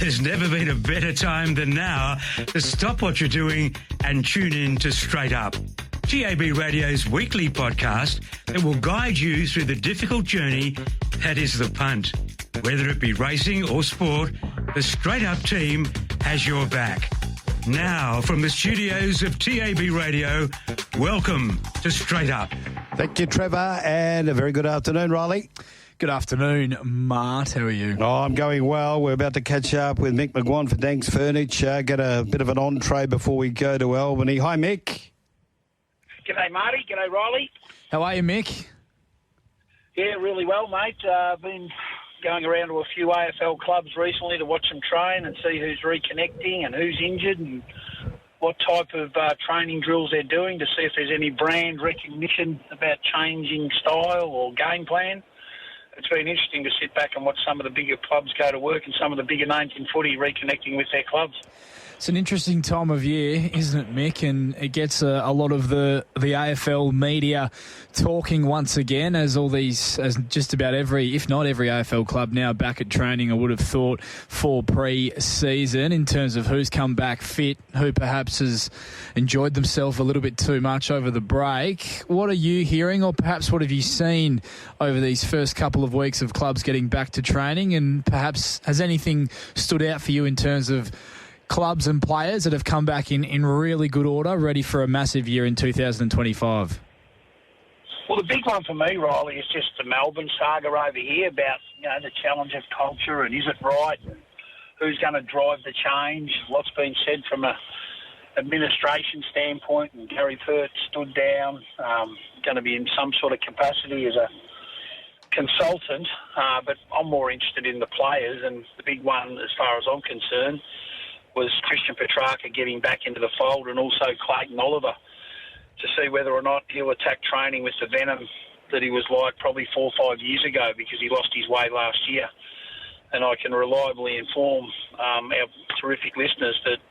There's never been a better time than now to stop what you're doing and tune in to Straight Up, TAB Radio's weekly podcast that will guide you through the difficult journey that is the punt. Whether it be racing or sport, the Straight Up team has your back. Now, from the studios of TAB Radio, welcome to Straight Up. Thank you, Trevor, and a very good afternoon, Rylie. Good afternoon, Mart. How are you? Oh, I'm going well. We're about to catch up with Mick McGuane for Dankz Furniture. Get a bit of an entree before we go to Albany. Hi, Mick. G'day, Marty. G'day, Rylie. How are you, Mick? Yeah, really well, mate. Been going around to a few AFL clubs recently to watch them train and see who's reconnecting and who's injured and what type of training drills they're doing to see if there's any brand recognition about changing style or game plan. It's been interesting to sit back and watch some of the bigger clubs go to work and some of the bigger names in footy reconnecting with their clubs. It's an interesting time of year, isn't it, Mick? And it gets a lot of the AFL media talking once again as just about every, if not every AFL club now back at training, I would have thought, for pre-season in terms of who's come back fit, who perhaps has enjoyed themselves a little bit too much over the break. What are you hearing, or perhaps what have you seen over these first couple of weeks of clubs getting back to training? And perhaps has anything stood out for you in terms of clubs and players that have come back in really good order, ready for a massive year in 2025? Well, the big one for me, Rylie, is just the Melbourne saga over here about, the challenge of culture and is it right? And who's going to drive the change? What's been said from a administration standpoint, and Gary Pert stood down, going to be in some sort of capacity as a consultant, but I'm more interested in the players, and the big one, as far as I'm concerned, was Christian Petrarca getting back into the fold, and also Clayton Oliver, to see whether or not he'll attack training with the venom that he was like probably 4 or 5 years ago, because he lost his way last year. And I can reliably inform our terrific listeners that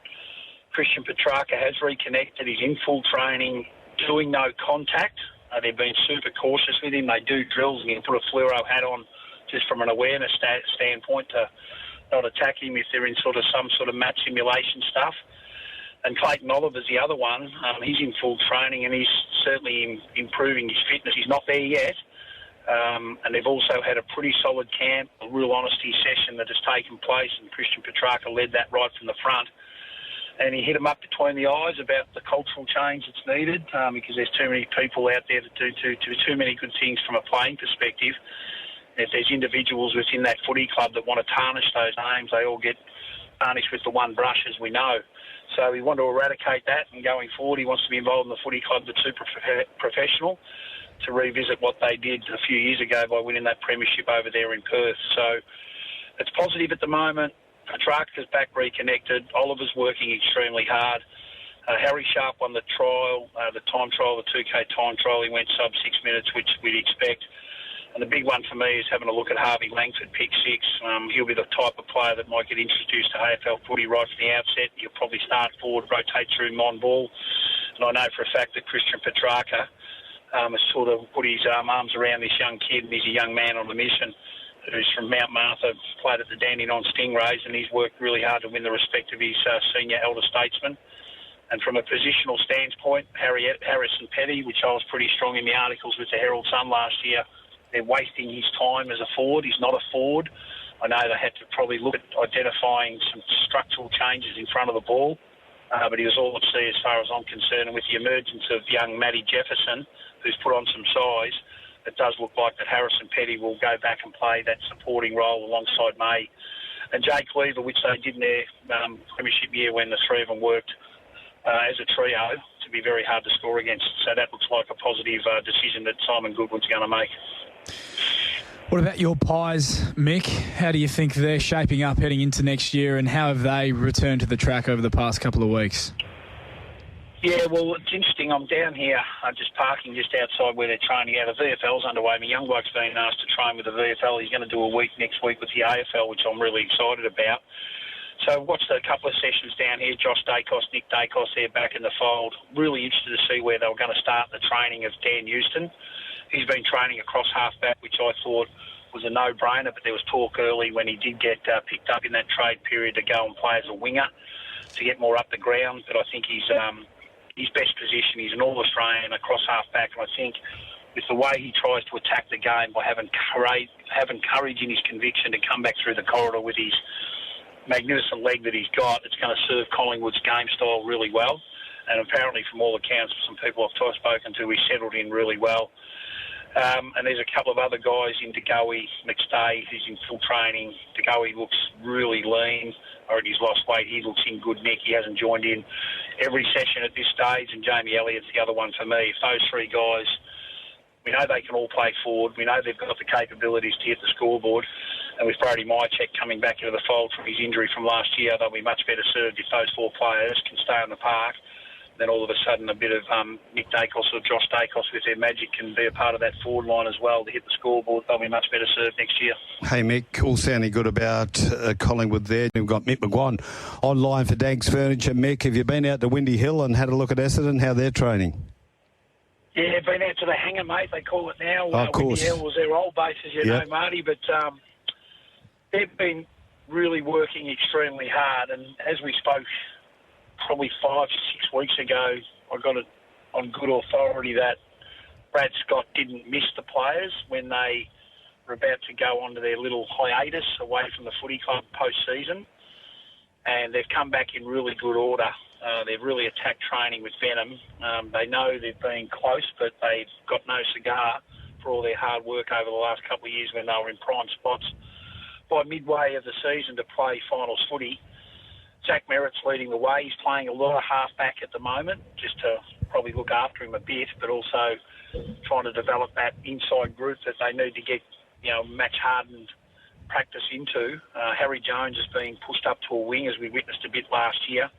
Christian Petrarca has reconnected. He's in full training, doing no contact. They've been super cautious with him. They do drills, and he can put a fluoro hat on just from an awareness standpoint to not attack him if they're in some sort of match simulation stuff. And Clayton Oliver's the other one. He's in full training, and he's certainly improving his fitness. He's not there yet. And they've also had a pretty solid camp, a real honesty session that has taken place, and Christian Petrarca led that right from the front. And he hit him up between the eyes about the cultural change that's needed, because there's too many people out there that do too many good things from a playing perspective. If there's individuals within that footy club that want to tarnish those names, they all get tarnished with the one brush, as we know. So we want to eradicate that, and going forward he wants to be involved in the footy club that's super professional, to revisit what they did a few years ago by winning that premiership over there in Perth. So it's positive at the moment. Petrarca's back reconnected. Oliver's working extremely hard. Harry Sharp won the trial, the time trial, the 2K time trial. He went sub 6 minutes, which we'd expect. And the big one for me is having a look at Harvey Langford, pick 6. He'll be the type of player that might get introduced to AFL footy right from the outset. He'll probably start forward, rotate through non-ball. And I know for a fact that Christian Petrarca has sort of put his arms around this young kid, and he's a young man on a mission who's from Mount Martha, played at the Dandenong Stingrays, and he's worked really hard to win the respect of his senior elder statesman. And from a positional standpoint, Harrison Petty, which I was pretty strong in the articles with the Herald Sun last year, they're wasting his time as a forward. He's not a forward. I know they had to probably look at identifying some structural changes in front of the ball, but he was all at sea as far as I'm concerned. And with the emergence of young Matty Jefferson, who's put on some size, it does look like that Harrison Petty will go back and play that supporting role alongside May. And Jake Lever, which they did in their premiership year when the three of them worked as a trio, to be very hard to score against. So that looks like a positive decision that Simon Goodwin's going to make. What about your Pies, Mick? How do you think they're shaping up heading into next year, and how have they returned to the track over the past couple of weeks? Yeah, well, it's interesting. I'm down here, just parking just outside where they're training out. The VFL's underway. My young bloke's been asked to train with the VFL. He's going to do a week next week with the AFL, which I'm really excited about. So watched a couple of sessions down here. Josh Dacos, Nick Dacos, they're back in the fold. Really interested to see where they were going to start the training of Dan Houston. He's been training across halfback, which I thought was a no-brainer, but there was talk early when he did get picked up in that trade period to go and play as a winger to get more up the ground. But I think his best position, he's an All-Australian across half-back, and I think with the way he tries to attack the game by having courage in his conviction to come back through the corridor with his magnificent leg that he's got, it's going to serve Collingwood's game style really well. And apparently, from all accounts, some people I've spoken to, he's settled in really well. And there's a couple of other guys in Degoe, McStay, who's in full training. Degoe looks really lean. Already he's lost weight. He looks in good nick. He hasn't joined in every session at this stage. And Jamie Elliott's the other one for me. If those three guys, we know they can all play forward. We know they've got the capabilities to hit the scoreboard. And with Brody Mychek coming back into the fold from his injury from last year, they'll be much better served if those four players can stay on the park. Then all of a sudden a bit of Nick Dankos or Josh Dankos with their magic can be a part of that forward line as well to hit the scoreboard. They'll be much better served next year. Hey Mick, all sounding good about Collingwood there. We've got Mick McGuane online for Dankz Furniture. Mick, have you been out to Windy Hill and had a look at Essendon, how they're training? Yeah, been out to the hangar, mate, they call it now. Oh, of course. Windy Hill was their old base, as you know, Marty, but they've been really working extremely hard. And as we spoke probably 5 to 6 weeks ago, I got it on good authority that Brad Scott didn't miss the players when they were about to go onto their little hiatus away from the footy club post-season. And they've come back in really good order. They've really attacked training with venom. They know they've been close, but they've got no cigar for all their hard work over the last couple of years when they were in prime spots. By midway of the season to play finals footy, Zach Merritt's leading the way. He's playing a lot of half-back at the moment, just to probably look after him a bit, but also trying to develop that inside group that they need to get, match-hardened practice into. Harry Jones is being pushed up to a wing, as we witnessed a bit last year.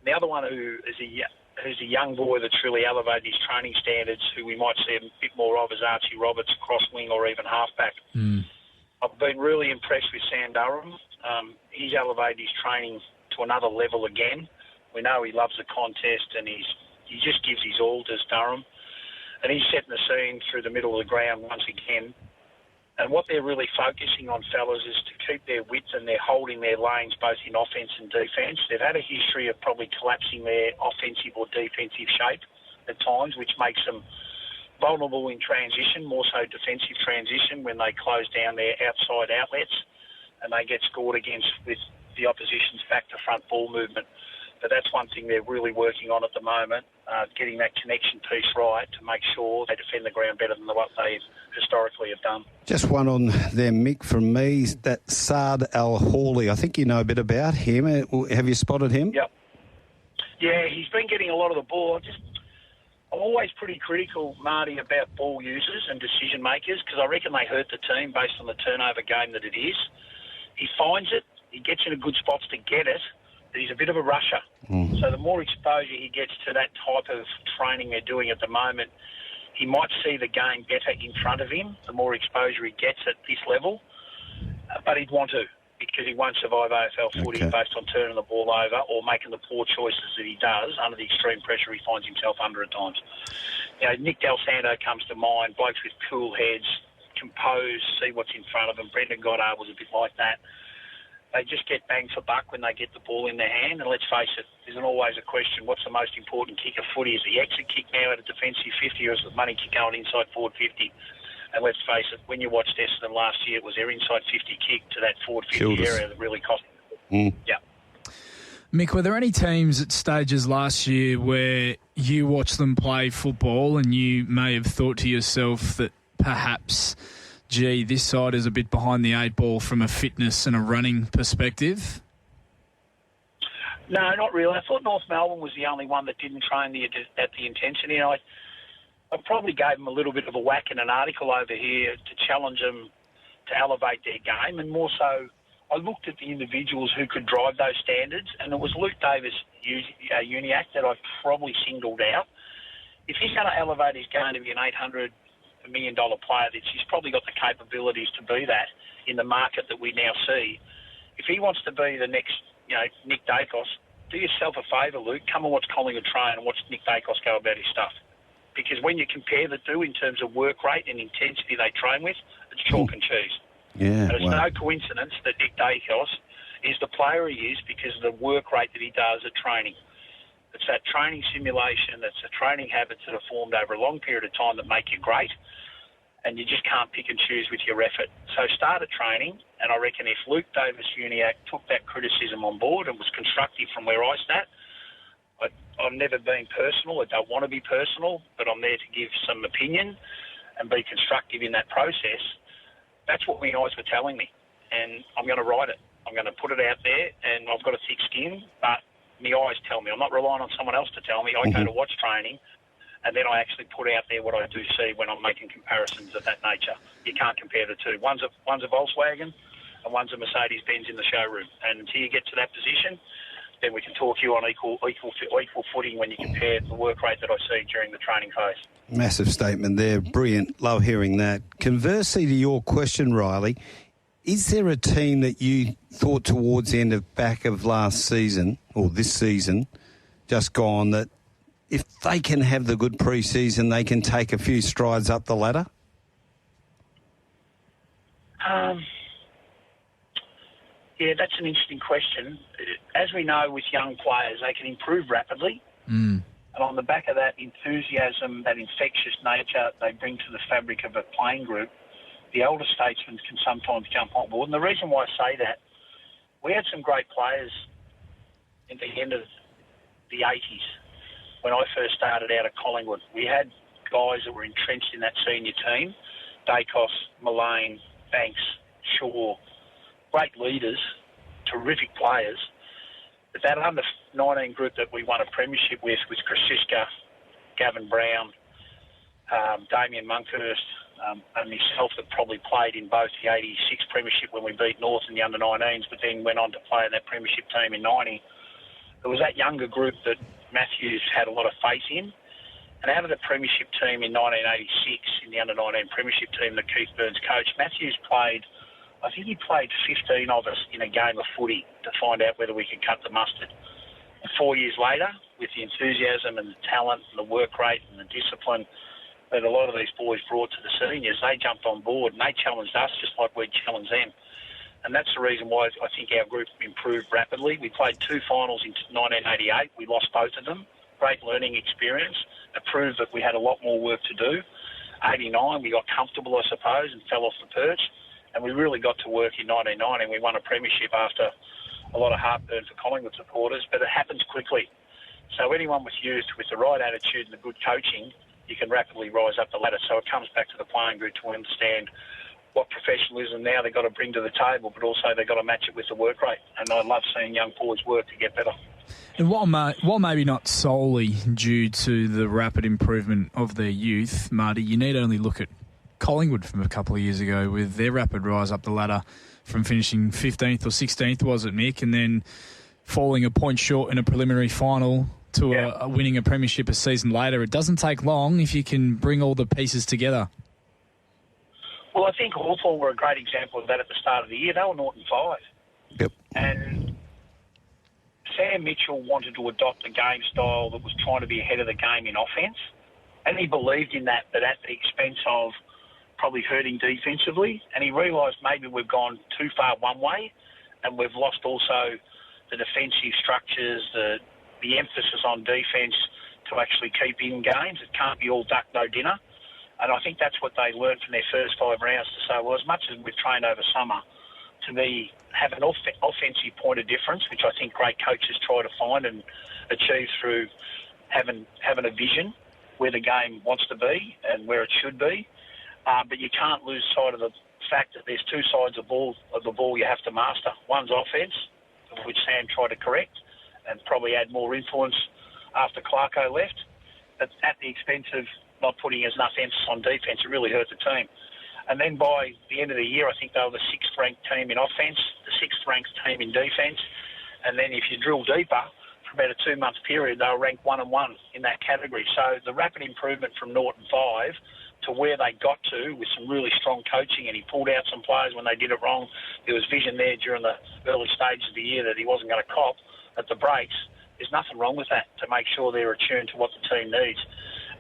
The other one who's a young boy that's really elevated his training standards, who we might see a bit more of, is Archie Roberts, cross-wing or even half-back. I've been really impressed with Sam Durham. He's elevated his training to another level again. We know he loves the contest and he just gives his all, does Durham. And he's setting the scene through the middle of the ground once again. And what they're really focusing on, fellas, is to keep their width and they're holding their lanes both in offence and defence. They've had a history of probably collapsing their offensive or defensive shape at times, which makes them vulnerable in transition, more so defensive transition, when they close down their outside outlets and they get scored against with the opposition's back to front ball movement. But that's one thing they're really working on at the moment, getting that connection piece right to make sure they defend the ground better than what they historically have done. Just one on there, Mick, from me, that Saad Al-Hawley. I think you know a bit about him. Have you spotted him? Yep. Yeah, he's been getting a lot of the ball. I'm always pretty critical, Marty, about ball users and decision makers, because I reckon they hurt the team based on the turnover game that it is. He finds it, he gets into good spots to get it, but he's a bit of a rusher. So the more exposure he gets to that type of training they're doing at the moment, he might see the game better in front of him, the more exposure he gets at this level. But he'd want to, because he won't survive AFL footy based on turning the ball over or making the poor choices that he does under the extreme pressure he finds himself under at times. Nick Del Santo comes to mind, blokes with cool heads, composed, see what's in front of them. Brendan Goddard was a bit like that. They just get bang for buck when they get the ball in their hand. And let's face it, there's always a question, what's the most important kick of footy? Is the exit kick now at a defensive 50 or is the money kick going inside forward 50? And let's face it, when you watched Essendon last year, it was their inside 50 kick to that forward 50 area that really cost them. Yeah. Mick, were there any teams at stages last year where you watched them play football and you may have thought to yourself that perhaps, gee, this side is a bit behind the eight ball from a fitness and a running perspective? No, not really. I thought North Melbourne was the only one that didn't train at the intensity. I probably gave them a little bit of a whack in an article over here to challenge them to elevate their game, and more so I looked at the individuals who could drive those standards, and it was Luke Davis-Uniacke that I probably singled out. If he's going to elevate his game to be an $800 million player, he's probably got the capabilities to be that in the market that we now see. If he wants to be the next, Nick Dankos, do yourself a favour, Luke. Come and watch Collingwood train and watch Nick Dankos go about his stuff. Because when you compare the two in terms of work rate and intensity they train with, it's It's chalk and cheese. Yeah, And it's no coincidence that Nick Dankz is the player he is because of the work rate that he does at training. It's that training simulation, it's the training habits that are formed over a long period of time that make you great, and you just can't pick and choose with your effort. So start at training, and I reckon if Luke Davis-Uniacke took that criticism on board and was constructive from where I sat, I've never been personal. I don't want to be personal, but I'm there to give some opinion and be constructive in that process. That's what my eyes were telling me, and I'm going to write it. I'm going to put it out there, and I've got a thick skin, but my eyes tell me. I'm not relying on someone else to tell me. I go to watch training, and then I actually put out there what I do see when I'm making comparisons of that nature. You can't compare the two. One's a Volkswagen, and one's a Mercedes-Benz in the showroom. And until you get to that position, then we can talk you on equal footing when you compare the work rate that I see during the training phase. Massive statement there. Brilliant. Love hearing that. Conversely to your question, Rylie, is there a team that you thought towards the end of back of last season, or this season, just gone, that if they can have the good pre-season, they can take a few strides up the ladder? Yeah, that's an interesting question. As we know with young players, they can improve rapidly. And on the back of that enthusiasm, that infectious nature they bring to the fabric of a playing group, the elder statesmen can sometimes jump on board. And the reason why I say that, we had some great players in the end of the 80s when I first started out at Collingwood. We had guys that were entrenched in that senior team, Dankz, Mullane, Banks, Shaw, great leaders, terrific players. But that under-19 group that we won a premiership with was Krasiska, Gavin Brown, Damien Monkhurst, and myself that probably played in both the 86 premiership when we beat North in the under-19s, but then went on to play in that premiership team in 90. It was that younger group that Matthews had a lot of faith in. And out of the premiership team in 1986, in the under-19 premiership team that Keith Burns coached, Matthews played, I think he played 15 of us in a game of footy to find out whether we could cut the mustard. And 4 years later, with the enthusiasm and the talent and the work rate and the discipline that a lot of these boys brought to the seniors, they jumped on board and they challenged us just like we challenged them. And that's the reason why I think our group improved rapidly. We played 2 finals in 1988. We lost both of them. Great learning experience. It proved that we had a lot more work to do. 89, we got comfortable, I suppose, and fell off the perch. And we really got to work in 1990, and we won a premiership after a lot of heartburn for Collingwood supporters, but it happens quickly. So anyone with youth, with the right attitude and the good coaching, you can rapidly rise up the ladder. So it comes back to the playing group to understand what professionalism now they've got to bring to the table, but also they've got to match it with the work rate. And I love seeing young boys work to get better. And while maybe not solely due to the rapid improvement of their youth, Marty, you need only look at Collingwood from a couple of years ago with their rapid rise up the ladder from finishing 15th or 16th, was it, Mick, and then falling a point short in a preliminary final to winning a premiership a season later. It doesn't take long if you can bring all the pieces together. Well, I think Hawthorn were a great example of that at the start of the year. They were Norton 5. Yep. And Sam Mitchell wanted to adopt a game style that was trying to be ahead of the game in offence, and he believed in that, but at the expense of probably hurting defensively, and he realised maybe we've gone too far one way and we've lost also the defensive structures, the emphasis on defence to actually keep in games. It can't be all duck, no dinner. And I think that's what they learned from their first 5 rounds to say, well, as much as we've trained over summer to have an offensive point of difference, which I think great coaches try to find and achieve through having a vision where the game wants to be and where it should be. But you can't lose sight of the fact that there's 2 sides of the ball you have to master. One's offence, which Sam tried to correct and probably add more influence after Clarko left, but at the expense of not putting as enough emphasis on defence. It really hurt the team. And then by the end of the year, I think they were the 6th-ranked team in offence, the 6th-ranked team in defence, and then if you drill deeper, for about a 2-month period, they were ranked 1-1 in that category. So the rapid improvement from Norton 5 to where they got to with some really strong coaching, and he pulled out some players when they did it wrong. There was vision there during the early stages of the year that he wasn't going to cop at the breaks. There's nothing wrong with that to make sure they're attuned to what the team needs.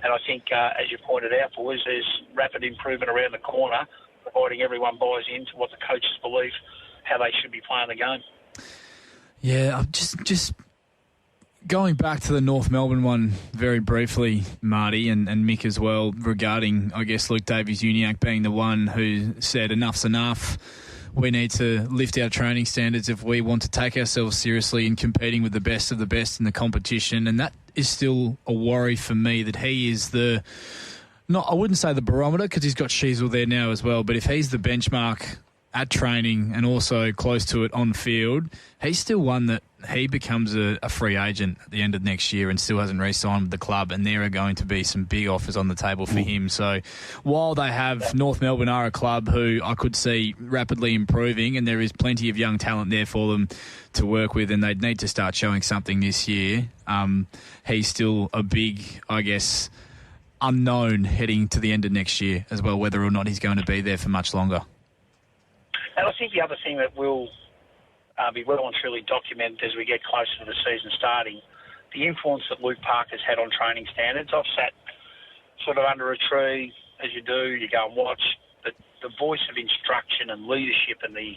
And I think, as you pointed out, boys, there's rapid improvement around the corner. providing everyone buys into what the coaches believe how they should be playing the game. Yeah, just going back to the North Melbourne one very briefly, Marty, and Mick as well, regarding, I guess, Luke Davies-Uniacke being the one who said enough's enough. We need to lift our training standards if we want to take ourselves seriously in competing with the best of the best in the competition. And that is still a worry for me, that he is I wouldn't say the barometer, because he's got Sheasel there now as well, but if he's the benchmark at training and also close to it on field, he's still one that he becomes a free agent at the end of next year and still hasn't re-signed with the club, and there are going to be some big offers on the table for him. So while they have North Melbourne are a club who I could see rapidly improving, and there is plenty of young talent there for them to work with, and they'd need to start showing something this year, he's still a big, I guess, unknown heading to the end of next year as well, whether or not he's going to be there for much longer. And I think the other thing that will be well and truly documented as we get closer to the season starting, the influence that Luke Parker's had on training standards. I've sat sort of under a tree, as you do, you go and watch, the voice of instruction and leadership and the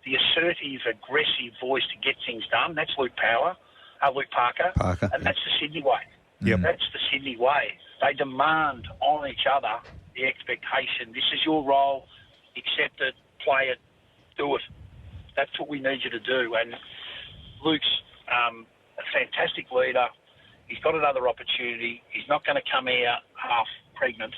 assertive, aggressive voice to get things done. That's Luke Parker. And that's the Sydney way. Yep. That's the Sydney way. They demand on each other the expectation. This is your role. Accept it. Play it. Do it. That's what we need you to do. And Luke's a fantastic leader. He's got another opportunity. He's not going to come out half pregnant.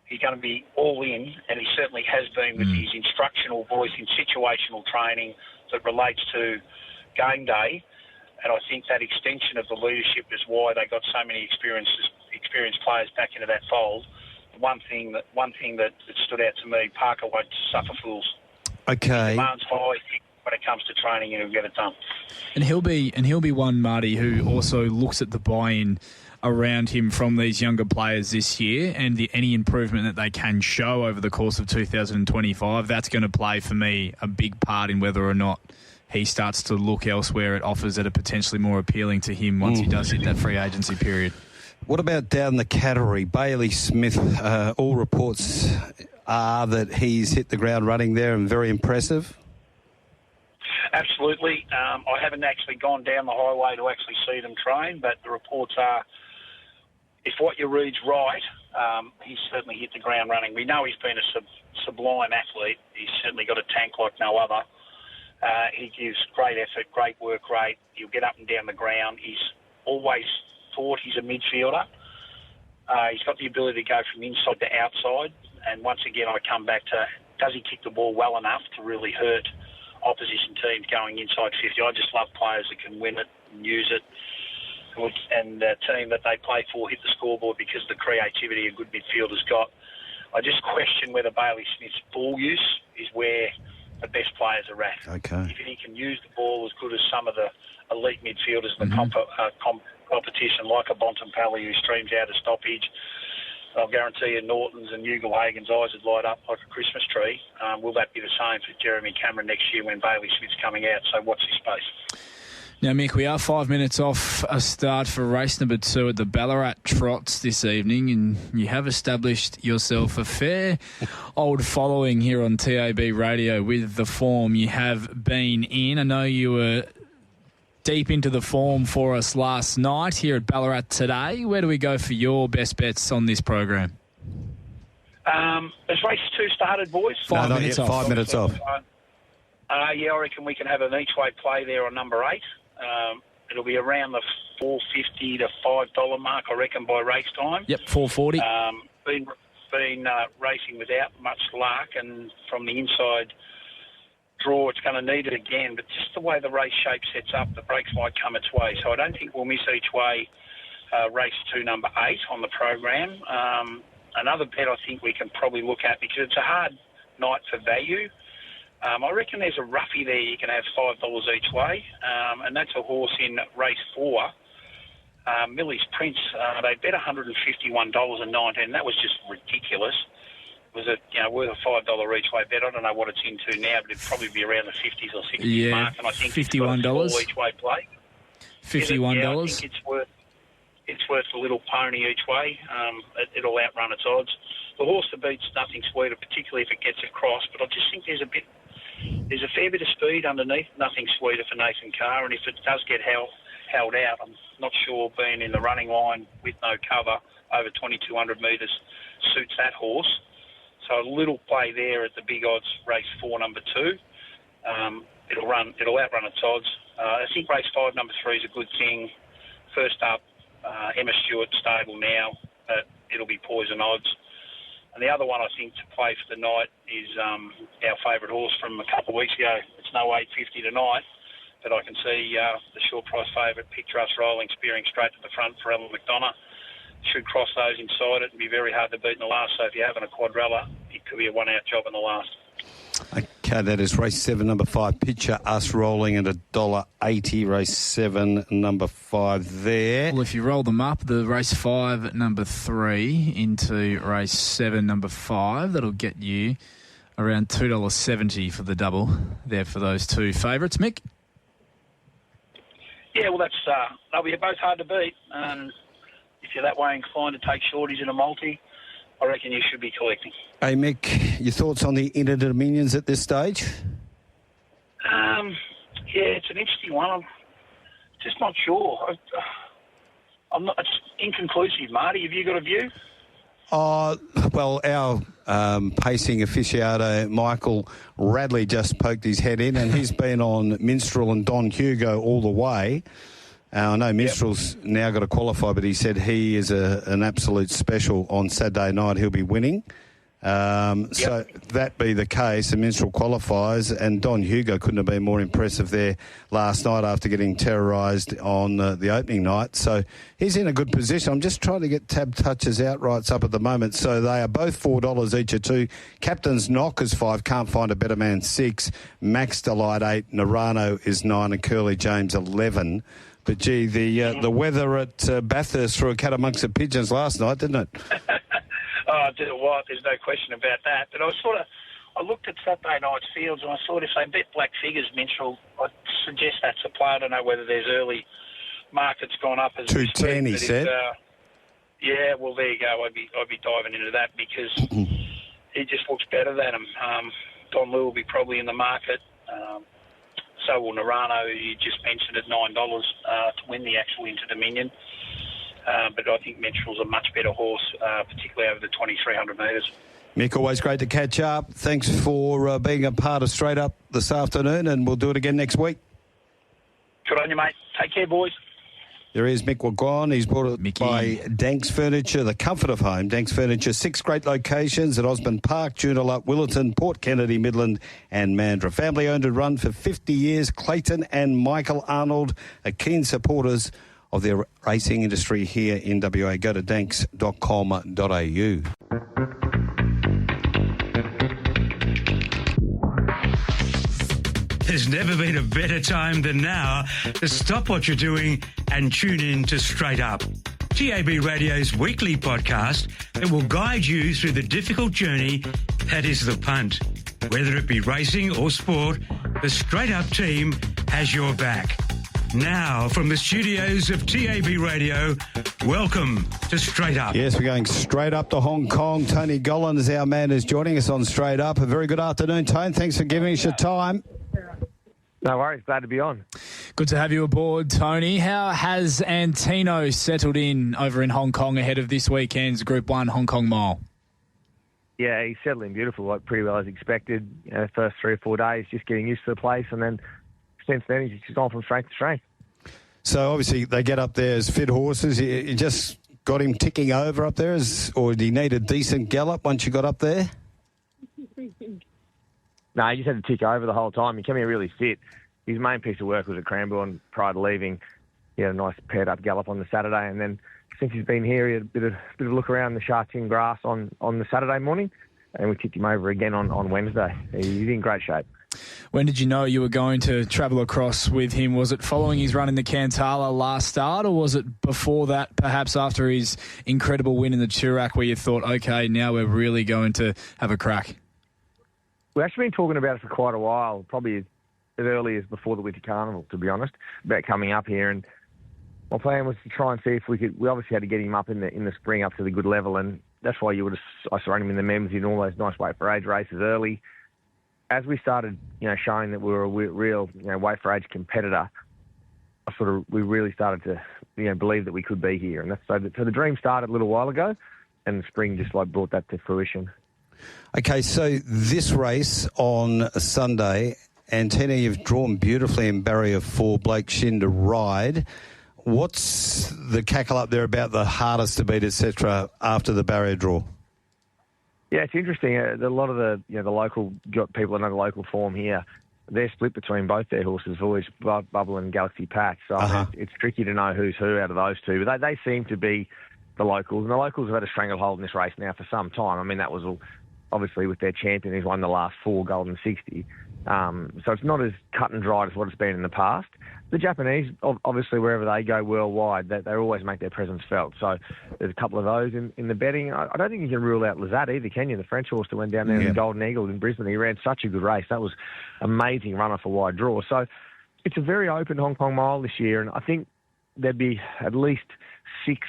He's going to be all in, and he certainly has been with his instructional voice in situational training that relates to game day. And I think that extension of the leadership is why they got so many experienced players back into that fold. One thing that stood out to me, Parker won't suffer fools. Okay. He demands high when it comes to training, and he'll get it done. And he'll be one, Marty, who also looks at the buy-in around him from these younger players this year, and any improvement that they can show over the course of 2025. That's going to play for me a big part in whether or not he starts to look elsewhere at offers that are potentially more appealing to him once he does hit that free agency period. What about down the category? Bailey Smith, all reports are that he's hit the ground running there and very impressive. Absolutely. I haven't actually gone down the highway to actually see them train, but the reports are, if what you read's right, he's certainly hit the ground running. We know he's been a sublime athlete. He's certainly got a tank like no other. He gives great effort, great work rate. He'll get up and down the ground. He's always thought he's a midfielder. He's got the ability to go from inside to outside. And once again, I come back to, does he kick the ball well enough to really hurt opposition teams going inside 50? I just love players that can win it and use it. And the team that they play for hit the scoreboard because of the creativity a good midfielder's got. I just question whether Bailey Smith's ball use is where the best players are at. Okay. If he can use the ball as good as some of the elite midfielders in the competition, like a Bontempelli who streams out of stoppage, I'll guarantee you Norton's and Ugle-Hagen's eyes would light up like a Christmas tree. Will that be the same for Jeremy Cameron next year when Bailey Smith's coming out? So watch this space. Now, Mick, we are 5 minutes off a start for race number 2 at the Ballarat Trots this evening, and you have established yourself a fair old following here on TAB Radio with the form you have been in. I know you were deep into the form for us last night here at Ballarat today. Where do we go for your best bets on this program? Has race 2 started, boys? 5 minutes off. 5 minutes off. Yeah, I reckon we can have an each-way play there on number 8. It'll be around the $4.50 to $5 mark, I reckon, by race time. Yep, $4.40. Been racing without much luck, and from the inside draw, it's going to need it again. But just the way the race shape sets up, the breaks might come its way. So I don't think we'll miss each way race 2, number 8 on the program. Another bet I think we can probably look at, because it's a hard night for value. I reckon there's a roughie there you can have $5 each way, and that's a horse in race 4. Millie's Prince, they bet $151.19. That was just ridiculous. It was worth a $5 each way bet. I don't know what it's into now, but it'd probably be around the 50s or 60s mark. And I think $51 it's each way play. $51. Yeah, I think it's worth a little pony each way. It'll outrun its odds. the horse to beat's Nothing Sweeter, particularly if it gets across. But I just think there's a fair bit of speed underneath Nothing Sweeter for Nathan Carr, and if it does get held out, I'm not sure being in the running line with no cover over 2,200 metres suits that horse. So a little play there at the big odds, race 4, number 2. It'll outrun its odds. I think race 5, number 3 is a good thing. First up, Emma Stewart stable now, but it'll be poison odds. And the other one I think to play for the night is our favourite horse from a couple of weeks ago. It's no 850 tonight, but I can see the short price favourite, Picture Us Rolling, spearing straight to the front for Ellen McDonough. Should cross those inside it and be very hard to beat in the last. So if you're having a quadrella, it could be a one-out job in the last. Okay, that is race 7, number 5, Picture Us Rolling at $1.80. Race 7, number 5 there. Well, if you roll them up, the race 5, number 3, into race 7, number 5, that'll get you around $2.70 for the double there for those two favourites. Mick? Yeah, well, they'll be both hard to beat. If you're that way inclined to take shorties in a multi, I reckon you should be collecting. Hey, Mick, your thoughts on the Inter Dominions at this stage? Yeah, it's an interesting one. I'm just not sure. I'm not. It's inconclusive, Marty. Have you got a view? Well, our pacing aficionado, Michael Radley, just poked his head in, and he's been on Minstrel and Don Hugo all the way. I know Minstrel's now got to qualify, but he said he is an absolute special on Saturday night. He'll be winning. So that be the case, and Minstrel qualifies, and Don Hugo couldn't have been more impressive there last night after getting terrorised on the opening night. So he's in a good position. I'm just trying to get TABtouch's outrights up at the moment. So they are both $4 each or 2. Captain's Knock is 5, Can't Find a Better Man 6, Max Delight 8, Narano is 9, and Curly James 11. But, gee, the weather at Bathurst threw a cat amongst the pigeons last night, didn't it? Did it what? There's no question about that. But I looked at Saturday night's fields and I thought if they bet black figures, Minstrel, I'd suggest that's a play. I don't know whether there's early markets gone up as 210, he said. Yeah, well, there you go. I'd be diving into that because he just looks better than him. Don Lou will be probably in the market. So will Narano, who you just mentioned, at $9 to win the actual Inter-Dominion. But I think Minstrel's a much better horse, particularly over the 2,300 metres. Mick, always great to catch up. Thanks for being a part of Straight Up this afternoon, and we'll do it again next week. Good on you, mate. Take care, boys. There is Mick McGuane. He's brought it by Dankz Furniture, the comfort of home. Dankz Furniture, 6 great locations at Osborne Park, Joondalup, Willerton, Port Kennedy, Midland and Mandurah. Family owned and run for 50 years. Clayton and Michael Arnold are keen supporters of the racing industry here in WA. Go to danks.com.au. There's never been a better time than now to stop what you're doing and tune in to Straight Up, TAB Radio's weekly podcast that will guide you through the difficult journey that is the punt. Whether it be racing or sport, the Straight Up team has your back. Now, from the studios of TAB Radio, welcome to Straight Up. Yes, we're going straight up to Hong Kong. Tony Gollan is our man who's joining us on Straight Up. A very good afternoon, Tony. Thanks for giving us your time. No worries, glad to be on. Good to have you aboard, Tony. How has Antino settled in over in Hong Kong ahead of this weekend's Group 1 Hong Kong Mile? Yeah, he's settled in beautiful, like pretty well as expected. The first 3 or 4 days, just getting used to the place, and then since then he's just gone from strength to strength. So obviously they get up there as fit horses. You just got him ticking over up there, or did he need a decent gallop once you got up there? No, he just had to tick over the whole time. He came here really fit. His main piece of work was at Cranbourne prior to leaving. He had a nice paired-up gallop on the Saturday, and then since he's been here, he had a bit of look around the Sha Tin grass on the Saturday morning, and we ticked him over again on Wednesday. He's in great shape. When did you know you were going to travel across with him? Was it following his run in the Cantala last start, or was it before that, perhaps after his incredible win in the Toorak, where you thought, okay, now we're really going to have a crack? We've actually been talking about it for quite a while, probably as early as before the Winter Carnival, to be honest, about coming up here. And my plan was to try and see if we could. We obviously had to get him up in the spring up to the good level, and that's why I run him in the MEMS in all those nice weight for age races early. As we started, showing that we were a real, weight for age competitor, we really started to, believe that we could be here. And so the dream started a little while ago, and spring just brought that to fruition. Okay, so this race on Sunday, Antino, you've drawn beautifully in barrier 4, Blake Shin to ride. What's the cackle up there about the hardest to beat, etc., after the barrier draw? Yeah, it's interesting. A lot of the local people in the local form here, they're split between both their horses, Voyage Bubble and Galaxy Patch. So it's tricky to know who's who out of those two. But they seem to be the locals. And the locals have had a stranglehold in this race now for some time. I mean, that was obviously with their champion who's won the last 4 Golden 60. So it's not as cut and dried as what it's been in the past. The Japanese, obviously, wherever they go worldwide, they always make their presence felt. So there's a couple of those in the betting. I don't think you can rule out Lazat either, can you? The French horse that went down there in the Golden Eagle in Brisbane. He ran such a good race. That was amazing runner for wide draw. So it's a very open Hong Kong mile this year, and I think there'd be at least six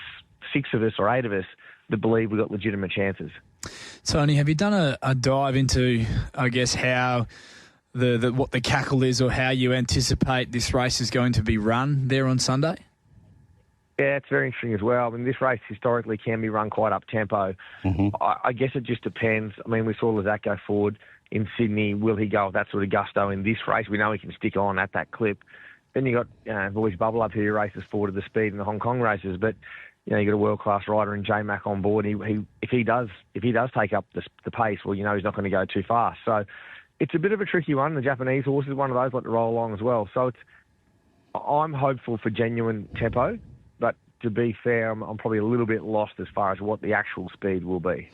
of us or 8 of us that believe we've got legitimate chances. Tony, have you done a dive into, I guess, how what the cackle is, or how you anticipate this race is going to be run there on Sunday? Yeah, it's very interesting as well. I mean, this race historically can be run quite up-tempo. Mm-hmm. I guess it just depends. I mean, we saw Lazat go forward in Sydney. Will he go with that sort of gusto in this race? We know he can stick on at that clip. Then you got Voice Bubble up here who races forward to the speed in the Hong Kong races. But, you got a world-class rider in J-Mac on board. If he does take up the pace, well, he's not going to go too fast. So it's a bit of a tricky one. The Japanese horse is one of those to roll along as well. So I'm hopeful for genuine tempo, but to be fair, I'm probably a little bit lost as far as what the actual speed will be.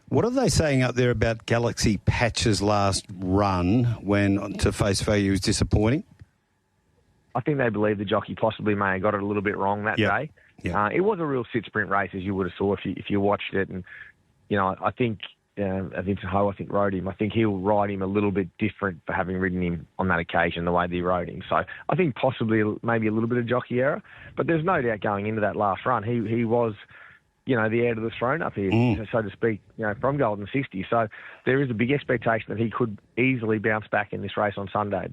What are they saying up there about Galaxy Patch's last run when, to face value, was disappointing? I think they believe the jockey possibly may have got it a little bit wrong that day. Yep. It was a real sit-sprint race, as you would have saw if you watched it. And, I think Vincent Ho, rode him. I think he'll ride him a little bit different for having ridden him on that occasion, the way that he rode him. So I think possibly maybe a little bit of jockey error. But there's no doubt going into that last run, he was, the heir to the throne up here, so to speak, from Golden 60. So there is a big expectation that he could easily bounce back in this race on Sunday.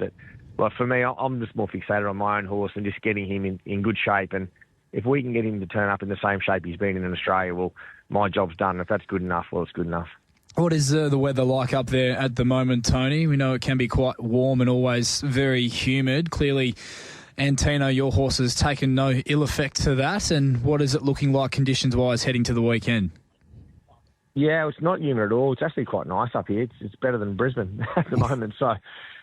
But for me, I'm just more fixated on my own horse and just getting him in good shape. And if we can get him to turn up in the same shape he's been in Australia, well, my job's done. If that's good enough, well, it's good enough. What is the weather like up there at the moment, Tony? We know it can be quite warm and always very humid. Clearly, Antino, your horse, has taken no ill effect to that. And what is it looking like conditions-wise heading to the weekend? Yeah, it's not humid at all. It's actually quite nice up here. It's better than Brisbane at the moment. So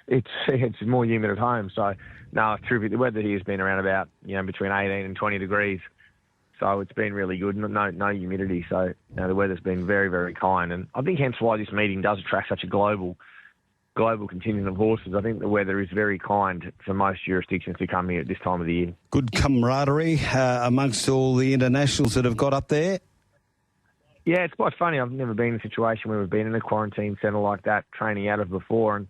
it's more humid at home. So, no, it's terrific. The weather here has been around about, between 18 and 20 degrees. So it's been really good. No humidity. So the weather's been very, very kind. And I think hence why this meeting does attract such a global contingent of horses. I think the weather is very kind for most jurisdictions to come here at this time of the year. Good camaraderie amongst all the internationals that have got up there. Yeah, it's quite funny. I've never been in a situation where we've been in a quarantine centre like that, training out of before. And,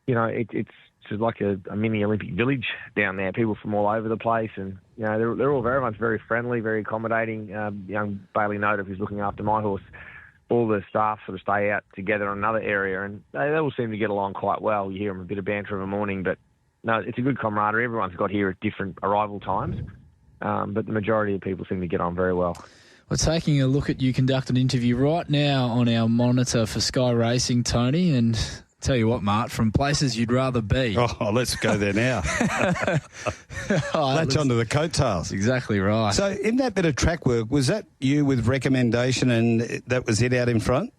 it's just like a mini Olympic village down there. People from all over the place. And, they're all very much very friendly, very accommodating. Young Bailey Noda, who's looking after my horse, all the staff sort of stay out together in another area. And they all seem to get along quite well. You hear them a bit of banter of a morning. But, no, it's a good camaraderie. Everyone's got here at different arrival times. But the majority of people seem to get on very well. We're taking a look at you conduct an interview right now on our monitor for Sky Racing, Tony, and tell you what, Mart, from places you'd rather be. Oh, let's go there now. Latch onto the coattails. Exactly right. So in that bit of track work, was that you with recommendation and that was it out in front?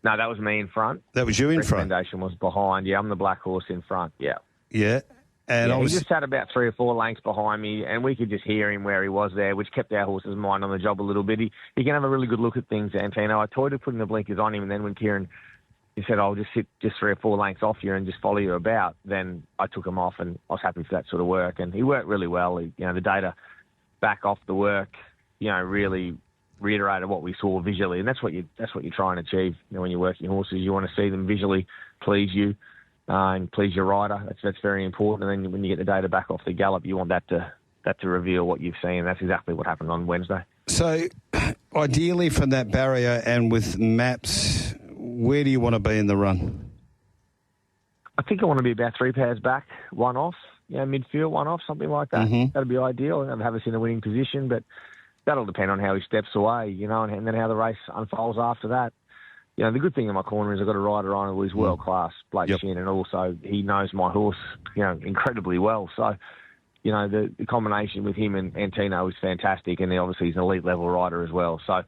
No, that was me in front. That was you in front? Recommendation was behind. Yeah, I'm the black horse in front, yeah. Yeah. And he just sat about 3 or 4 lengths behind me, and we could just hear him where he was there, which kept our horse's mind on the job a little bit. He can have a really good look at things, Antino. I toyed with putting the blinkers on him, and then when Kieran said, I'll just sit just 3 or 4 lengths off you and just follow you about, then I took him off, and I was happy for that sort of work. And he worked really well. The data back off the work, really reiterated what we saw visually, and that's what you try and achieve. When you're working horses, you want to see them visually please you. And please your rider. That's very important. And then when you get the data back off the gallop, you want that to reveal what you've seen. That's exactly what happened on Wednesday. So ideally from that barrier and with maps, where do you want to be in the run? I think I want to be about 3 pairs back, one off, midfield, one off, something like that. Mm-hmm. That'd be ideal. I'd have us in a winning position, but that'll depend on how he steps away, and then how the race unfolds after that. The good thing in my corner is I've got a rider on who's world class, Blake Shin, and also he knows my horse, incredibly well. So, the combination with him and Antino is fantastic, and obviously he's an elite level rider as well. So,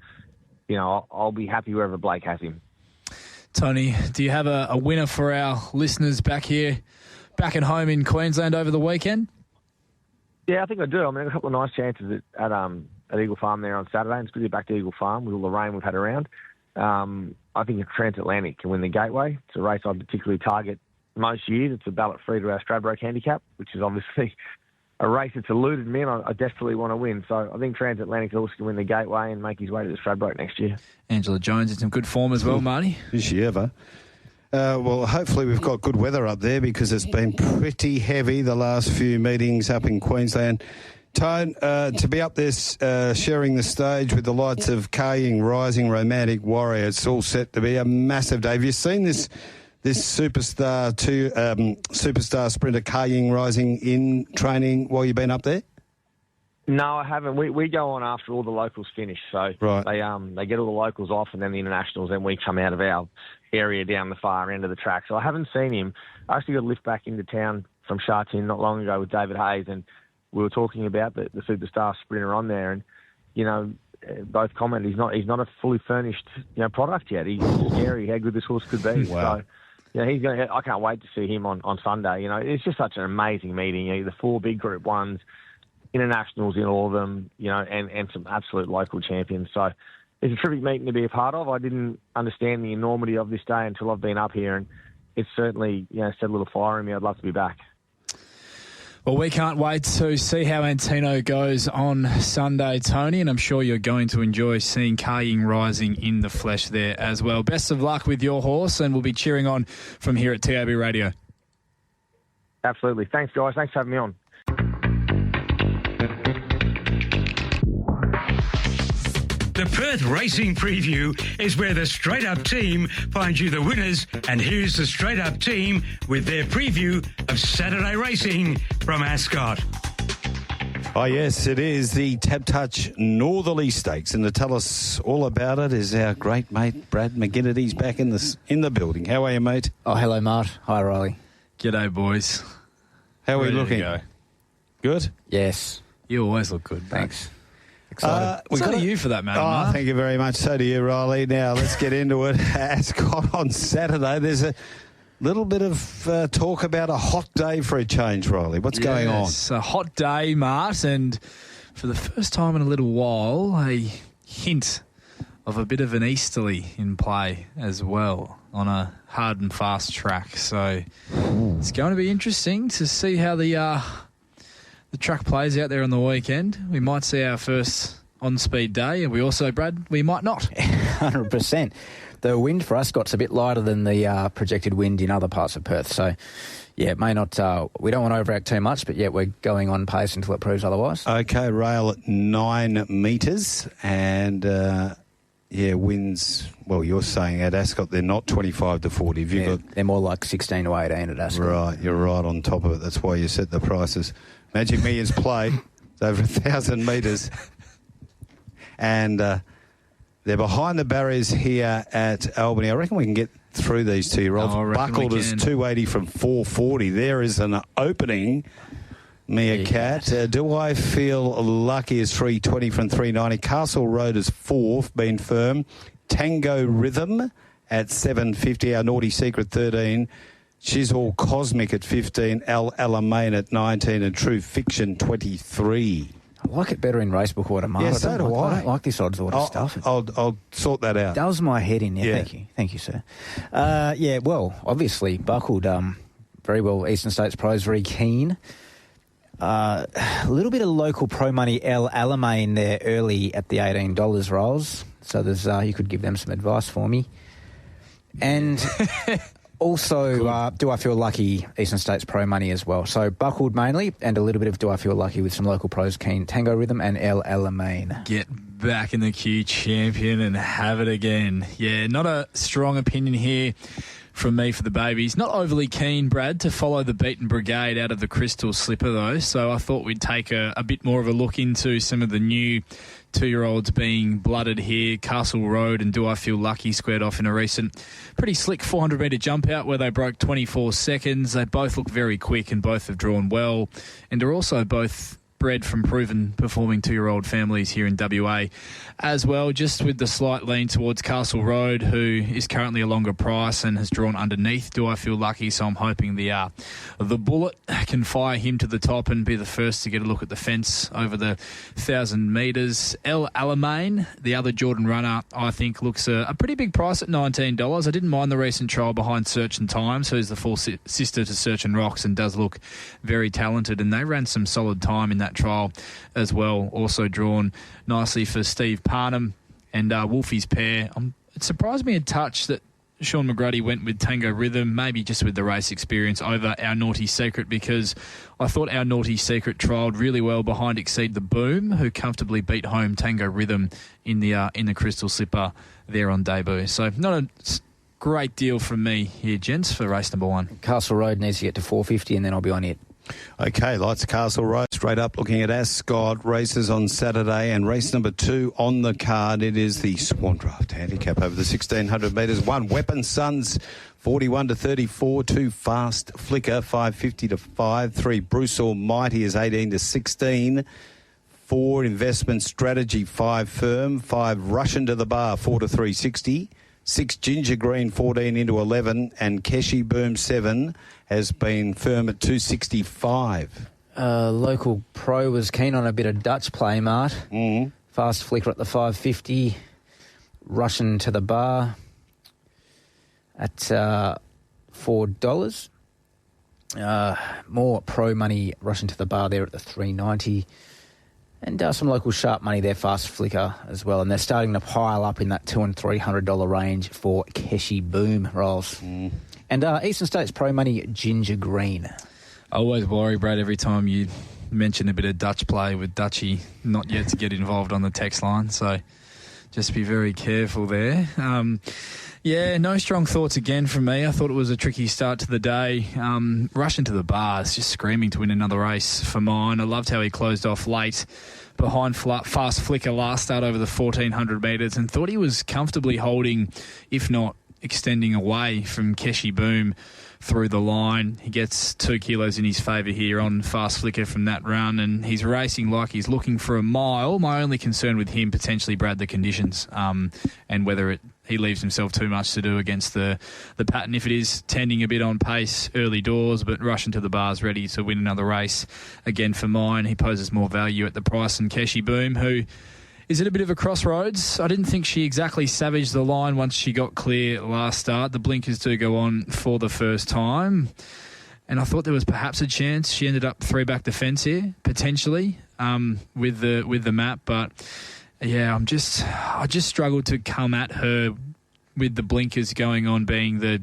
I'll be happy wherever Blake has him. Tony, do you have a winner for our listeners back at home in Queensland over the weekend? Yeah, I think I do. I mean, a couple of nice chances at Eagle Farm there on Saturday, and it's good to be back to Eagle Farm with all the rain we've had around. I think Transatlantic can win the Gateway. It's a race I particularly target most years. It's a ballot free to our Stradbroke handicap, which is obviously a race that's eluded me, and I desperately want to win. So I think Transatlantic also can win the Gateway and make his way to the Stradbroke next year. Angela Jones in some good form as well, Marty. Is she ever? Well, hopefully we've got good weather up there because it's been pretty heavy the last few meetings up in Queensland. Tone, to be up there sharing the stage with the likes of Young Rising, Romantic Warrior, it's all set to be a massive day. Have you seen this superstar sprinter Young Rising in training while you've been up there? No, I haven't. We go on after all the locals finish, so right. They get all the locals off, and then the internationals. Then we come out of our area down the far end of the track. So I haven't seen him. I actually got a lift back into town from Sha Tin not long ago with David Hayes, and we were talking about the superstar sprinter on there, and both commented he's not a fully furnished product yet. He's scary how good this horse could be. Wow. So I can't wait to see him on Sunday. It's just such an amazing meeting. The 4 big Group 1s, internationals in all of them, and some absolute local champions. So it's a terrific meeting to be a part of. I didn't understand the enormity of this day until I've been up here, and it's certainly set a little fire in me. I'd love to be back. Well, we can't wait to see how Antino goes on Sunday, Tony, and I'm sure you're going to enjoy seeing Young Rising in the flesh there as well. Best of luck with your horse, and we'll be cheering on from here at TABradio. Absolutely. Thanks, guys. Thanks for having me on. The Perth Racing Preview is where the Straight Up team finds you the winners, and here's the Straight Up team with their preview of Saturday racing from Ascot. Oh, yes, it is the TABtouch Northerly Stakes, and to tell us all about it is our great mate Brad McGuinnett. He's back in the building. How are you, mate? Oh, hello, Mart. Hi, Rylie. G'day, boys. How are we looking? Good? Yes. You always look good. Thanks. So do you for that matter, Mark. Thank you very much. So do you, Riley. Now, let's get into it. Ascot on Saturday. There's a little bit of talk about a hot day for a change, Riley. What's going on? It's a hot day, Mart, and for the first time in a little while, a hint of a bit of an easterly in play as well on a hard and fast track. So it's going to be interesting to see how the track plays out there on the weekend. We might see our first on-speed day, and we also, Brad, we might not. 100%. The wind for Ascot's a bit lighter than the projected wind in other parts of Perth. So, yeah, it may not... we don't want to overact too much, but yet we're going on pace until it proves otherwise. Okay, rail at 9 metres, and, winds... Well, you're saying at Ascot they're not 25 to 40. They're more like 16 to 18 at Ascot. Right, you're right on top of it. That's why you set the prices. Magic Millions play. It's over 1,000 metres. And they're behind the barriers here at Albany. I reckon we can get through these two year olds. Buckled is 280 from 440. There is an opening, Meerkat. Do I feel lucky is 320 from 390. Castle Road is 4th, been firm. Tango Rhythm at 750. Our Naughty Secret 13. Chisel Cosmic at 15, Al Alamein at 19, and True Fiction 23. I like it better in racebook order, Mark. Yeah, so do I. I don't like this odds order stuff. I'll sort that out. It does my head in there. Yeah. Thank you, sir. Well, obviously, buckled very well. Eastern States Pros, very keen. A little bit of local pro money, Al Alamein there early at the $18 rolls. So there's you could give them some advice for me. And... Also, do I feel lucky, Eastern States Pro money as well. So buckled mainly, and a little bit of do I feel lucky with some local pros keen. Tango Rhythm and El Alamein. Get back in the queue, champion, and have it again. Yeah, not a strong opinion here from me for the babies. Not overly keen, Brad, to follow the beaten brigade out of the Crystal Slipper, though, so I thought we'd take a bit more of a look into some of the new two-year-olds being blooded here. Castle Road and Do I Feel Lucky squared off in a recent pretty slick 400-metre jump out where they broke 24 seconds. They both look very quick and both have drawn well, and are also both bred from proven performing two-year-old families here in WA as well, just with the slight lean towards Castle Road, who is currently a longer price and has drawn underneath Do I Feel Lucky, so I'm hoping the bullet can fire him to the top and be the first to get a look at the fence over the 1,000 metres. El Alamein, the other Jordan runner, I think looks a pretty big price at $19. I didn't mind the recent trial behind Search and Time, so he's the full sister to Search and Rocks and does look very talented, and they ran some solid time in that trial as well. Also drawn nicely for Steve Parnham and Wolfie's pair. It surprised me a touch that Sean McGrady went with Tango Rhythm, maybe just with the race experience over Our Naughty Secret, because I thought Our Naughty Secret trialled really well behind Exceed the Boom, who comfortably beat home Tango Rhythm in the Crystal Slipper there on debut. So not a great deal from me here, gents, for race number 1. Castle Road needs to get to 450 and then I'll be on it. Okay, Lights Castle Road, straight up looking at Ascot races on Saturday, and race number 2 on the card. It is the Swan Draft Handicap over the 1,600 metres. 1 Weapon Sons, 41 to 34. 2 Fast Flicker, 550 to 5. 3 Bruce Almighty is 18 to 16. 4 Investment Strategy, 5 Firm. 5 Russian to the Bar, 4 to 360. 6 Ginger Green, 14 into 11, and Keshi Boom 7 has been firm at 265. Local pro was keen on a bit of Dutch play, Mart. Fast Flicker at the 550. Russian to the Bar at $4. More pro money Russian to the Bar there at the 390. And some local sharp money there, Fast Flicker as well. And they're starting to pile up in that $200 and $300 range for Keshi Boom rolls. And Eastern States Pro money, Ginger Green. I always worry, Brad, every time you mention a bit of Dutch play with Dutchy not yet to get involved on the text line. So just be very careful there. Yeah, no strong thoughts again from me. I thought it was a tricky start to the day. Rushing to the Bar is just screaming to win another race for mine. I loved how he closed off late behind Fast Flicker last start over the 1,400 metres, and thought he was comfortably holding, if not extending away from Keshi Boom through the line. He gets 2 kilos in his favour here on Fast Flicker from that run, and he's racing like he's looking for a mile. My only concern with him, potentially, Brad, the conditions, and whether he leaves himself too much to do against the pattern. If it is tending a bit on pace early doors, but Rushing to the Bar's ready to win another race again for mine. He poses more value at the price than Keshi Boom, who is at a bit of a crossroads. I didn't think she exactly savaged the line once she got clear last start. The blinkers do go on for the first time, and I thought there was perhaps a chance. She ended up 3 back the fence here, potentially, with the map, but yeah, I just struggled to come at her with the blinkers going on, being the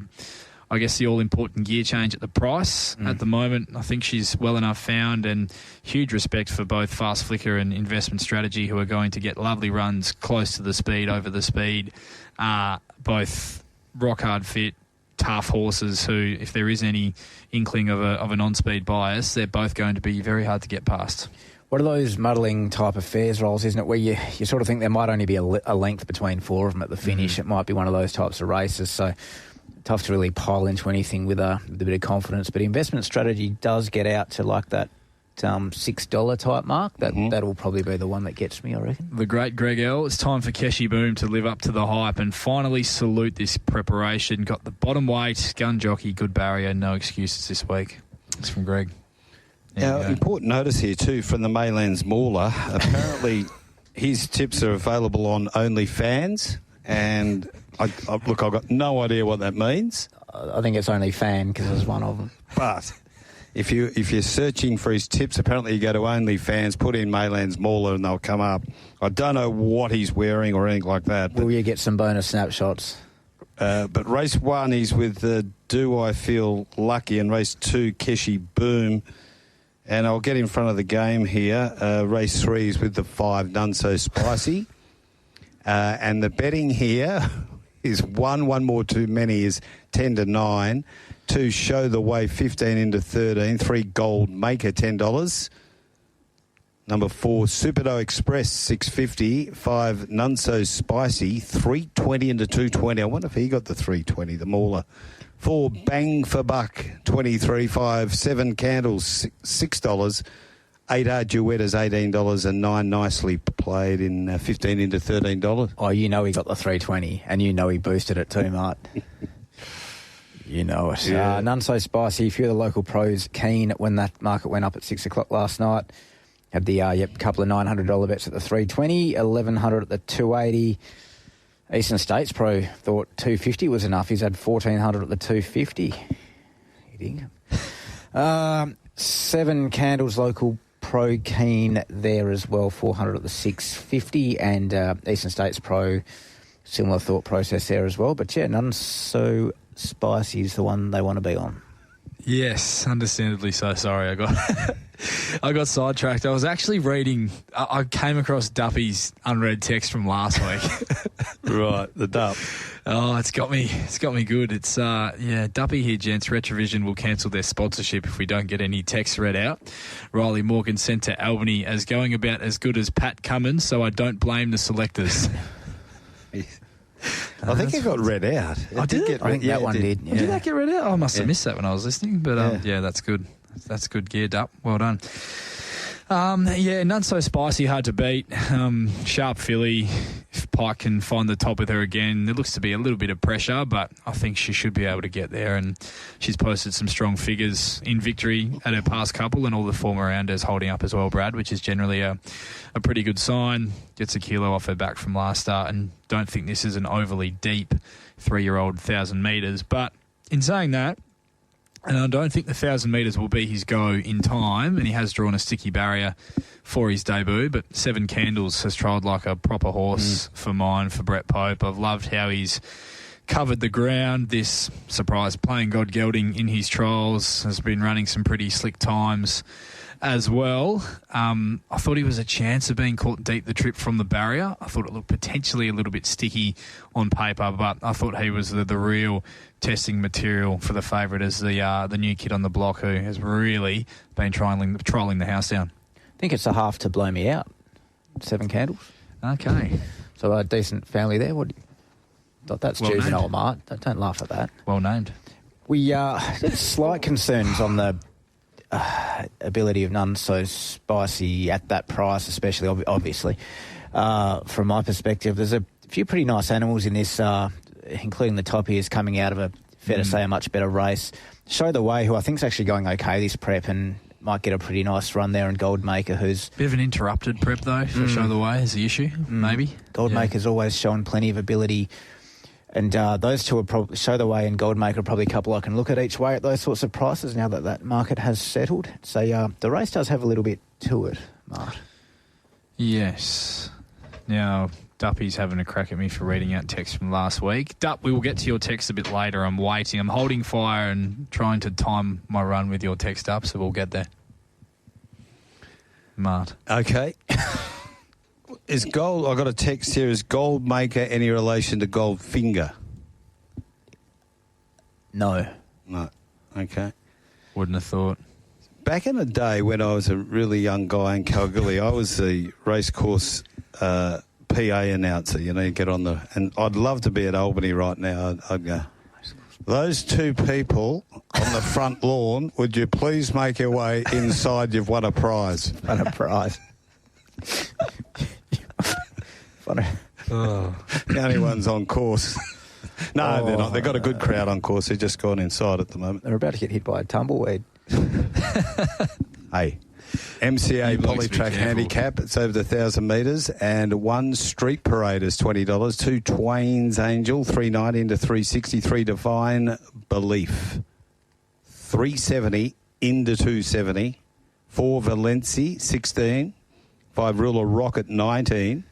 all-important gear change at the price at the moment. I think she's well enough found, and huge respect for both Fast Flicker and Investment Strategy, who are going to get lovely runs close to the speed, over the speed. Both rock hard fit, tough horses who, if there is any inkling of an on-speed bias, they're both going to be very hard to get past. What are those muddling type of fares rolls, isn't it, where you sort of think there might only be a length between 4 of them at the finish. It might be one of those types of races, so tough to really pile into anything with a bit of confidence. But Investment Strategy does get out to like that $6 type mark. That'll probably be the one that gets me, I reckon. The great Greg L. It's time for Keshi Boom to live up to the hype and finally salute this preparation. Got the bottom weight, gun jockey, good barrier, no excuses this week. It's from Greg. Now, important notice here too from the Maylands Mauler. Apparently, his tips are available on OnlyFans, and I've got no idea what that means. I think it's only fan because it's one of them. But if you're searching for his tips, apparently you go to OnlyFans, put in Maylands Mauler, and they'll come up. I don't know what he's wearing or anything like that. Will you get some bonus snapshots? But race 1, he's with Do I Feel Lucky, and race 2, Keshi Boom. And I'll get in front of the game here. Race 3 is with the 5, None So Spicy. And the betting here is one more too many is 10 to 9. 2, Show the Way, 15 into 13. 3, Gold Maker, $10. Number 4, Superdo Express, $6.50. 5, None So Spicy, $3.20 into $2.20. I wonder if he got the $3.20, the mauler. 4, Bang for Buck, $23. 5, 7 Candles, $6. 8 Duettas, $18, and 9 Nicely Played in 15 into $13. Oh, you know he got the $3.20, and you know he boosted it too, Mart. You know it. Yeah. None So Spicy. A few of the local pros keen when that market went up at 6 o'clock last night. Had the couple of $900 bets at the $3.20, $1,100 at the $2.80. Eastern States Pro thought $2.50 was enough. He's had $1,400 at the $2.50. Eating. 7 Candles local pro keen there as well, $400 at the $6.50, and Eastern States Pro, similar thought process there as well. But yeah, None So Spicy is the one they want to be on. Yes, understandably so. Sorry, I got sidetracked. I was actually reading. I came across Duppy's unread text from last week. Right, the Dup. Oh, it's got me good. It's Duppy here, gents. Retrovision will cancel their sponsorship if we don't get any texts read out. Rylie Morgan sent to Albany as going about as good as Pat Cummins, so I don't blame the selectors. I think it got read out. I think that one did. Yeah. Did that get read out? I must have missed that when I was listening. But that's good. That's good gear, Dup. Well done. None So Spicy, hard to beat. Sharp filly. If Pike can find the top with her again, there looks to be a little bit of pressure, but I think she should be able to get there. And she's posted some strong figures in victory at her past couple, and all the form around her's holding up as well, Brad, which is generally a pretty good sign. Gets a kilo off her back from last start, and don't think this is an overly deep 3-year-old 1,000 metres. But in saying that, and I don't think the 1,000 metres will be his go in time, and he has drawn a sticky barrier for his debut, but 7 Candles has trialled like a proper horse for Brett Pope. I've loved how he's covered the ground. This surprise playing God Gelding in his trials has been running some pretty slick times as well. I thought he was a chance of being caught deep the trip from the barrier. I thought it looked potentially a little bit sticky on paper, but I thought he was the real testing material for the favourite as the new kid on the block who has really been trolling the house down. I think it's a half to blow me out. 7 Candles. Okay. So a decent family there. That's well juvenile, named. Mart. Don't laugh at that. Well named. We there's slight concerns on the ability of None So Spicy at that price, especially, obviously. From my perspective, there's a few pretty nice animals in this, including the top ears coming out of a, fair to say, a much better race. Show the Way, who I think is actually going okay this prep and might get a pretty nice run there, and Goldmaker, who's... Bit of an interrupted prep, though, for Show the Way is the issue, maybe. Goldmaker's always shown plenty of ability, and those two are probably... Show the Way and Goldmaker are probably a couple I can look at each way at those sorts of prices now that market has settled. So the race does have a little bit to it, Mart. Yes. Now, Duppy's having a crack at me for reading out text from last week. Dupp, we will get to your text a bit later. I'm waiting. I'm holding fire and trying to time my run with your text up, so we'll get there. Mart. Okay. I got a text here. Is Goldmaker any relation to Goldfinger? No. No. Okay. Wouldn't have thought. Back in the day when I was a really young guy in Kalgoorlie, I was the racecourse PA announcer. You get on and I'd love to be at Albany right now. I'd go, those 2 people on the front lawn, would you please make your way inside? You've won a prize. Won a prize. The only ones on course. No, they're not. They've got a good crowd on course. They've just gone inside at the moment. They're about to get hit by a tumbleweed. Hey, MCA Polytrack Handicap, it's over the 1,000 metres, and 1 Street Parade is $20, 2 Twain's Angel, $3.90 into $3.60, 3 Divine Belief, $3.70 into $2.70, 4 Valenci, $16, 5 Ruler Rocket, $19,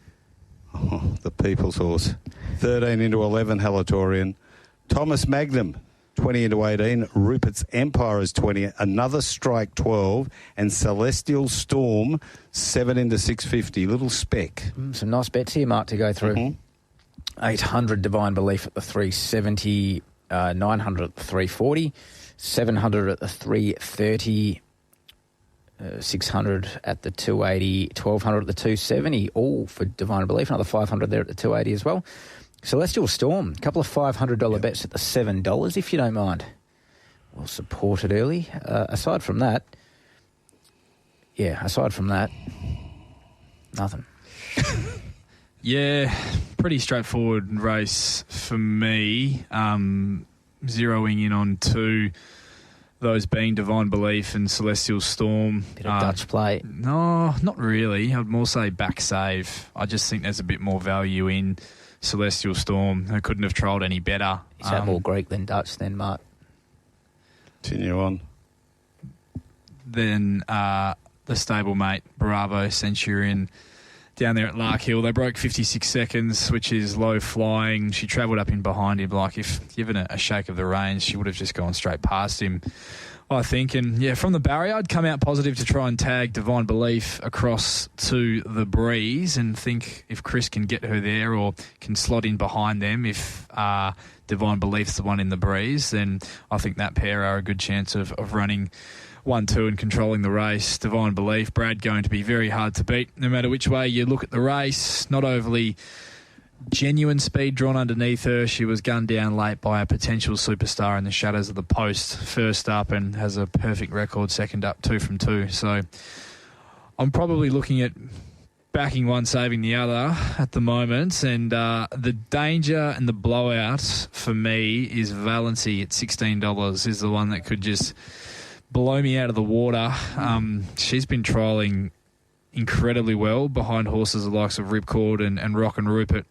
the People's Horse, 13 into 11 Halatorian, Thomas Magnum, 20 into 18, Rupert's Empire is 20, Another Strike 12, and Celestial Storm 7 into 650. Little spec. Some nice bets here, Mark, to go through. 800 Divine Belief at the 370, 900 at the 340, 700 at the 330, 600 at the 280, 1200 at the 270, all for Divine Belief. Another 500 there at the 280 as well. Celestial Storm, a couple of $500 bets at the $7, if you don't mind. We'll support it early. Aside from that, nothing. Yeah, pretty straightforward race for me. Zeroing in on two, those being Divine Belief and Celestial Storm. Bit of Dutch play. No, not really. I'd more say back save. I just think there's a bit more value in Celestial Storm. I couldn't have trialled any better. Is that more Greek than Dutch then, Mart? Continue on. Then the stablemate, Bravo Centurion, down there at Lark Hill. They broke 56 seconds, which is low flying. She travelled up in behind him. Like, if given a shake of the reins, she would have just gone straight past him, I think. And, yeah, from the barrier, I'd come out positive to try and tag Divine Belief across to the breeze and think if Chris can get her there or can slot in behind them, if Divine Belief's the one in the breeze, then I think that pair are a good chance of running 1-2 and controlling the race. Divine Belief, Brad, going to be very hard to beat no matter which way you look at the race. Not overly genuine speed drawn underneath her. She was gunned down late by a potential superstar in the shadows of the post first up and has a perfect record second up, 2 from 2. So I'm probably looking at backing one, saving the other at the moment. And the danger and the blowout for me is Valency at $16 is the one that could just blow me out of the water. She's been trialling incredibly well behind horses the likes of Ripcord and Rock and Rupert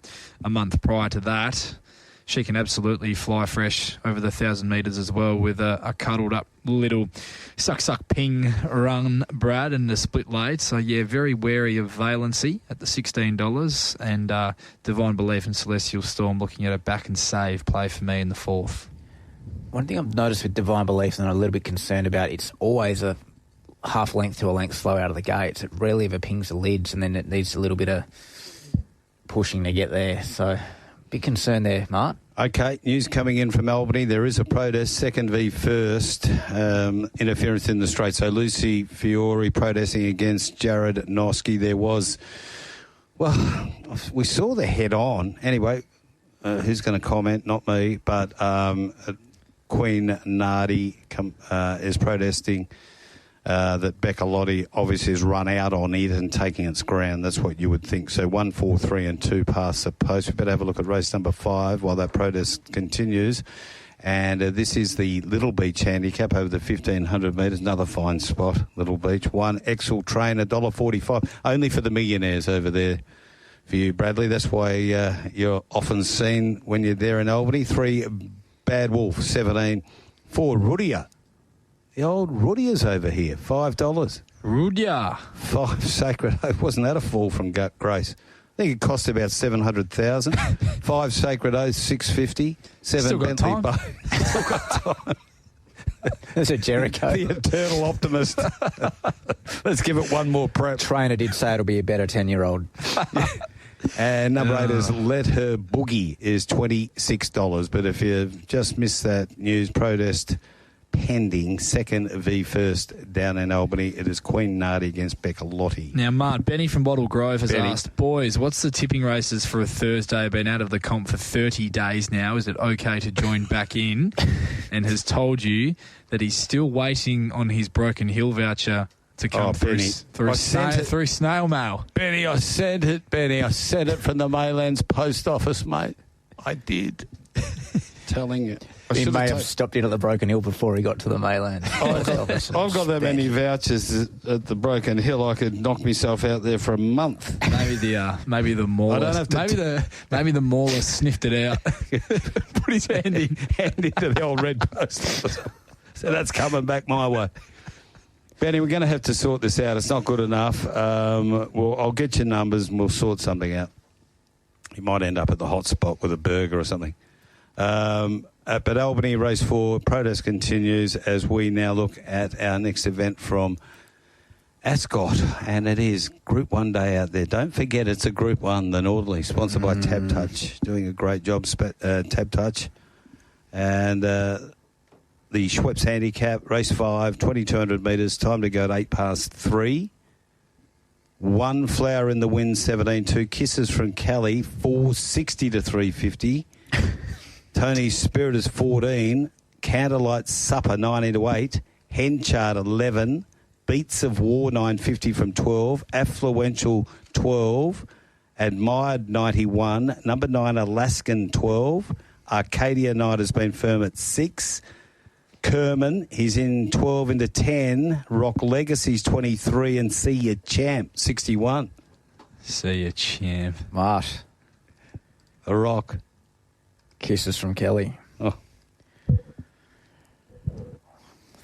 a month prior to that. She can absolutely fly fresh over the 1,000 metres as well with a cuddled up little suck ping run, Brad, and the split late. So, yeah, very wary of Valency at the $16 and Divine Belief and Celestial Storm looking at a back and save play for me in the 4th. One thing I've noticed with Divine Belief and I'm a little bit concerned about, it's always a half length to a length slow out of the gates. It rarely ever pings the lids and then it needs a little bit of pushing to get there. So, big concern there, Mart. Okay, news coming in from Albany. There is a protest, second v first, interference in the straight. So Lucy Fiore protesting against Jared Noski. There was, well, we saw the head on. Anyway, who's going to comment? Not me, but Queen Nardi is protesting that Beccalotti obviously has run out on it and taking its ground. That's what you would think. So 1, 4, 3 and 2 past the post. We better have a look at race number 5 while that protest continues. And this is the Little Beach handicap over the 1,500 metres. Another fine spot, Little Beach. 1 Excel Train, $1.45. Only for the millionaires over there for you, Bradley. That's why you're often seen when you're there in Albany. 3 Bad Wolf, 17. 4 Rudia. The old Rudia's over here, $5. Rudia. 5 Sacred Oath. Wasn't that a fall from Grace? I think it cost about $700,000. 5 Sacred Oath, $650. 7 Still got Bentley time. Bow. Still got time. There's a Jericho. The eternal optimist. Let's give it one more prep. Trainer did say it'll be a better 10-year-old. And number 8 is Let Her Boogie is $26. But if you just missed that news, protest pending, second v first down in Albany. It is Queen Nardi against Beccalotti. Now, Mart, Benny from Bottle Grove has asked, boys, what's the tipping races for a Thursday? Been out of the comp for 30 days now. Is it okay to join back in? And has told you that he's still waiting on his Broken Hill voucher to come through snail mail. Benny, I sent it, Benny. I sent it from the Maylands post office, mate. I did. Telling you. He may have stopped in at the Broken Hill before he got to the Mayland. I've got that many vouchers at the Broken Hill. I could knock myself out there for a month. Maybe the mauler. I don't have to maybe the mauler sniffed it out. Put his hand into the old red post office. So that's coming back my way. Benny, we're going to have to sort this out. It's not good enough. I'll get your numbers and we'll sort something out. You might end up at the hot spot with a burger or something. But Albany Race 4 protest continues as we now look at our next event from Ascot, and it is Group 1 day out there. Don't forget it's a Group 1, the Northerly, sponsored by TABtouch, doing a great job, TABtouch. And the Schweppes Handicap, race 5, 2,200 metres, time to go at 3:08. One Flower in the Wind, 17. 2 Kisses from Kelly, 460 to 350. Tony's Spirit is 14. Candlelight Supper, 19 to 8. Henchard, 11. Beats of War, 950 from 12. Affluential, 12. Admired, 91. Number 9, Alaskan, 12. Arcadia Knight has been firm at 6. Kerman, he's in 12 into 10. Rock Legacy's 23. And See Ya Champ, 61. See Ya Champ. Marsh. A Rock. Kisses from Kelly. Oh.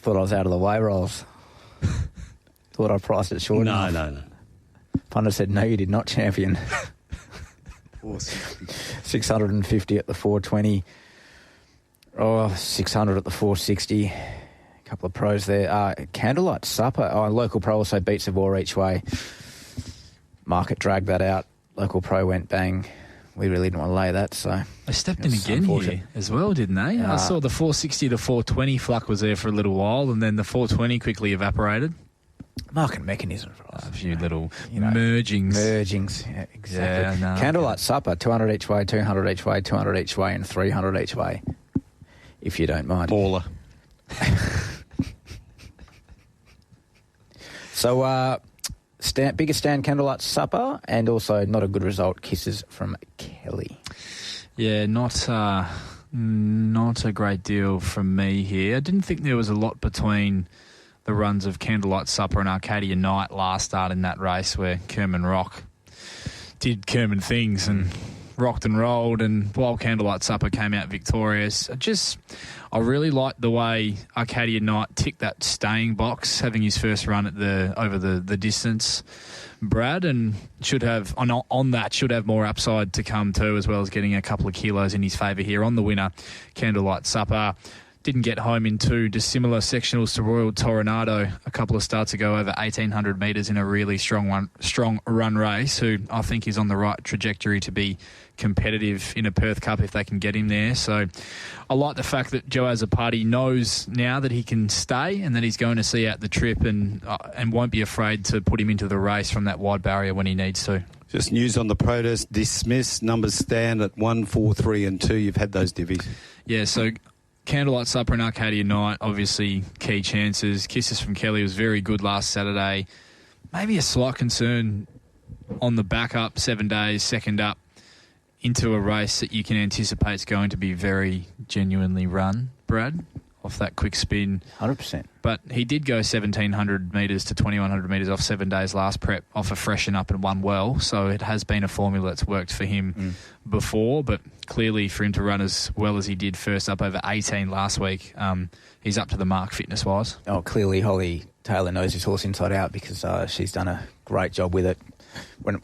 Thought I was out of the way, Rolls. Thought I priced it short enough. No. Punter said, no, you did not, champion. 460. 650 at the 420. 600 at the 460. A couple of pros there. Candlelight Supper. Local pro also Beats of War each way. Market dragged that out. Local pro went bang. We really didn't want to lay that, so... They stepped in again here as well, didn't they? I saw the 460 to 420 fluck was there for a little while, and then the 420 quickly evaporated. Market mechanism for us. A few little mergings. Mergings, yeah, exactly. Yeah, no. Candlelight Supper, 200 each way, 200 each way, 200 each way, and 300 each way, if you don't mind. Baller. So, biggest stand, Candlelight Supper, and also not a good result, Kisses from Kelly. Yeah, not a great deal from me here. I didn't think there was a lot between the runs of Candlelight Supper and Arcadia Knight last start in that race, where Kerman Rock did Kerman things and rocked and rolled, and while Candlelight Supper came out victorious, I really liked the way Arcadia Knight ticked that staying box, having his first run at over the distance, Brad, and should have more upside to come too, as well as getting a couple of kilos in his favour here on the winner, Candlelight Supper. Didn't get home in 2 dissimilar sectionals to Royal Toronado a couple of starts ago, over 1,800 metres in a really strong run race, who I think is on the right trajectory to be competitive in a Perth Cup if they can get him there. So I like the fact that Joe Azzopardi knows now that he can stay and that he's going to see out the trip and won't be afraid to put him into the race from that wide barrier when he needs to. Just news on the protest, dismissed, numbers stand at 1, 4, 3 and 2. You've had those divvies. Yeah, so Candlelight Supper and Arcadia Knight, obviously key chances. Kisses from Kelly was very good last Saturday. Maybe a slight concern on the back up, 7 days, second up, into a race that you can anticipate is going to be very genuinely run, Brad, off that quick spin. 100%. But he did go 1,700 metres to 2,100 metres off 7 days last prep off a freshen up and won well. So it has been a formula that's worked for him before, but clearly for him to run as well as he did first up over 18 last week, he's up to the mark fitness-wise. Oh, clearly Holly Taylor knows his horse inside out because she's done a great job with it.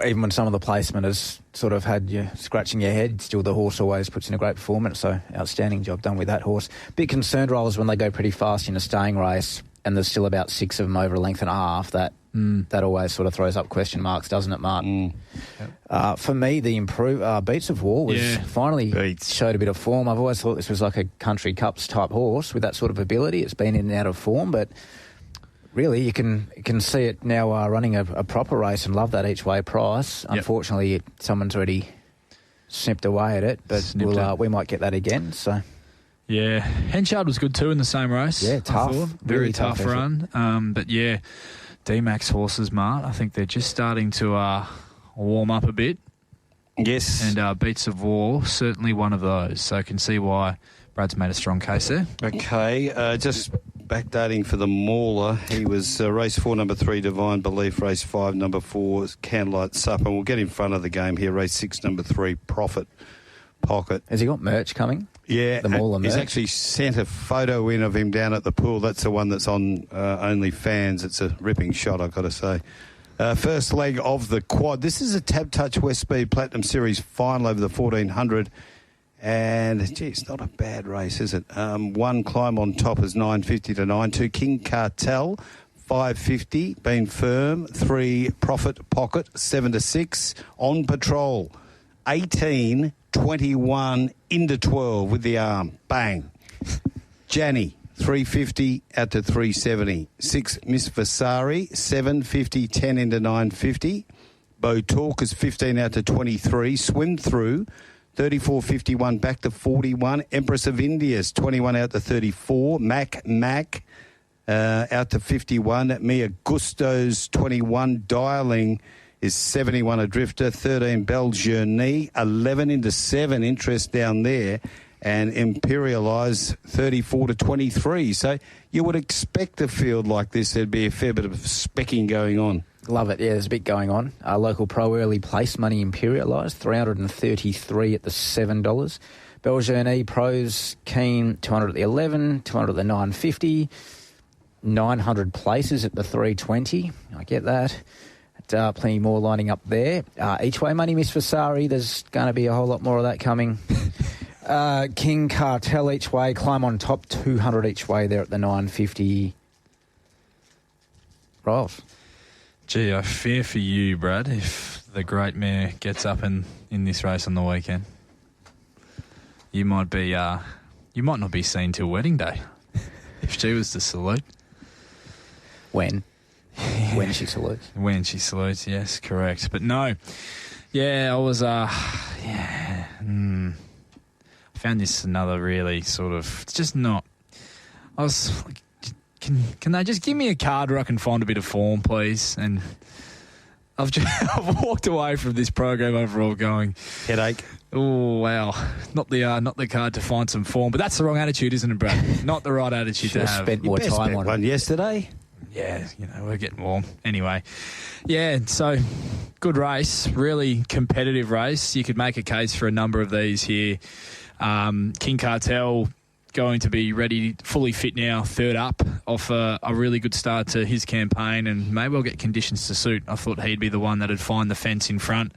Even when some of the placement has sort of had you scratching your head, still the horse always puts in a great performance. So outstanding job done with that horse. Bit concerned, Rollers, when they go pretty fast in a staying race and there's still about 6 of them over a length and a half. That always sort of throws up question marks, doesn't it, Martin? For me, the Beats of War was finally showed a bit of form. I've always thought this was like a Country Cups type horse with that sort of ability. It's been in and out of form, but really, you can see it now running a proper race and love that each way price. Yep. Unfortunately, someone's already snipped away at it, but we might get that again. So, yeah, Henchard was good too in the same race. Yeah, tough, very really tough run. But yeah, D-Max horses, Mart. I think they're just starting to warm up a bit. Yes, and Beats of War certainly one of those. So I can see why Brad's made a strong case there. Okay, just backdating for the Mauler. He was race 4, number 3, Divine Belief. Race 5, number 4, Candlelight Supper. We'll get in front of the game here. Race 6, number 3, Profit Pocket. Has he got merch coming? Yeah, the Mauler merch. He's actually sent a photo in of him down at the pool. That's the one that's on OnlyFans. It's a ripping shot, I've got to say. First leg of the quad. This is a TABtouch West Speed Platinum Series final over the 1,400. And, gee, it's not a bad race, is it? One Climb on Top is 950 to 9. 2 King Cartel, 550, been firm. 3, Profit Pocket, 7-6. On Patrol, 18, 21, into 12 with the arm. Bang. Janny, 350 out to 370. 6, Miss Vasari, 750, 10 into 950. Bo Talk is 15 out to 23. Swim Through, 34.51 back to 41. Empress of India's 21 out to 34. Mac out to 51. Mia Gusto's 21. Dialing is 71 a drifter. 13 Belgierne. 11 into 7 interest down there. And Imperialise 34 to 23. So you would expect a field like this, there'd be a fair bit of specking going on. Love it. Yeah, there's a bit going on. Local pro early place money Imperialised, 333 at the $7. Belgierne pros keen, 200 at the 11, 200 at the 950, 900 places at the 320. I get that. Plenty more lining up there. Each way money Miss Vasari, there's going to be a whole lot more of that coming. King Cartel each way, Climb on Top, 200 each way there at the 950. Rolf. Gee, I fear for you, Brad, if the great mare gets up in this race on the weekend. You might not be seen till wedding day if she was to salute. When she salutes. When she salutes, yes, correct. But no, yeah, I was, I found this another really sort of, it's just not, I was like, can they just give me a card where I can find a bit of form, please? And I've walked away from this program overall going Headache. Oh wow, not the card to find some form, but that's the wrong attitude, isn't it, Brad? Not the right attitude to have. Spent more time on one yesterday. Yeah, we're getting warm. Anyway, yeah, so good race, really competitive race. You could make a case for a number of these here. King Cartel going to be ready, fully fit now, third up off a really good start to his campaign, and maybe we'll get conditions to suit. I thought he'd be the one that'd find the fence in front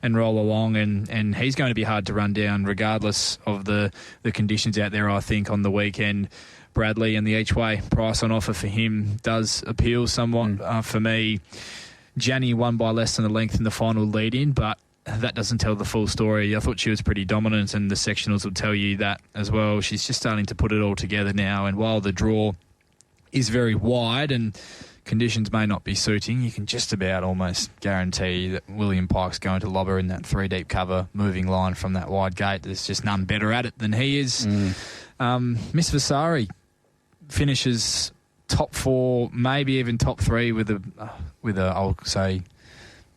and roll along, and he's going to be hard to run down regardless of the conditions out there, I think, on the weekend. Bradley and the each-way price on offer for him does appeal somewhat for me. Janny won by less than a length in the final lead-in, but that doesn't tell the full story. I thought she was pretty dominant, and the sectionals will tell you that as well. She's just starting to put it all together now, and while the draw is very wide and conditions may not be suiting, you can just about almost guarantee that William Pike's going to lob her in that 3-deep cover moving line from that wide gate. There's just none better at it than he is. Miss Vasari finishes top 4, maybe even top 3 with a I'll say,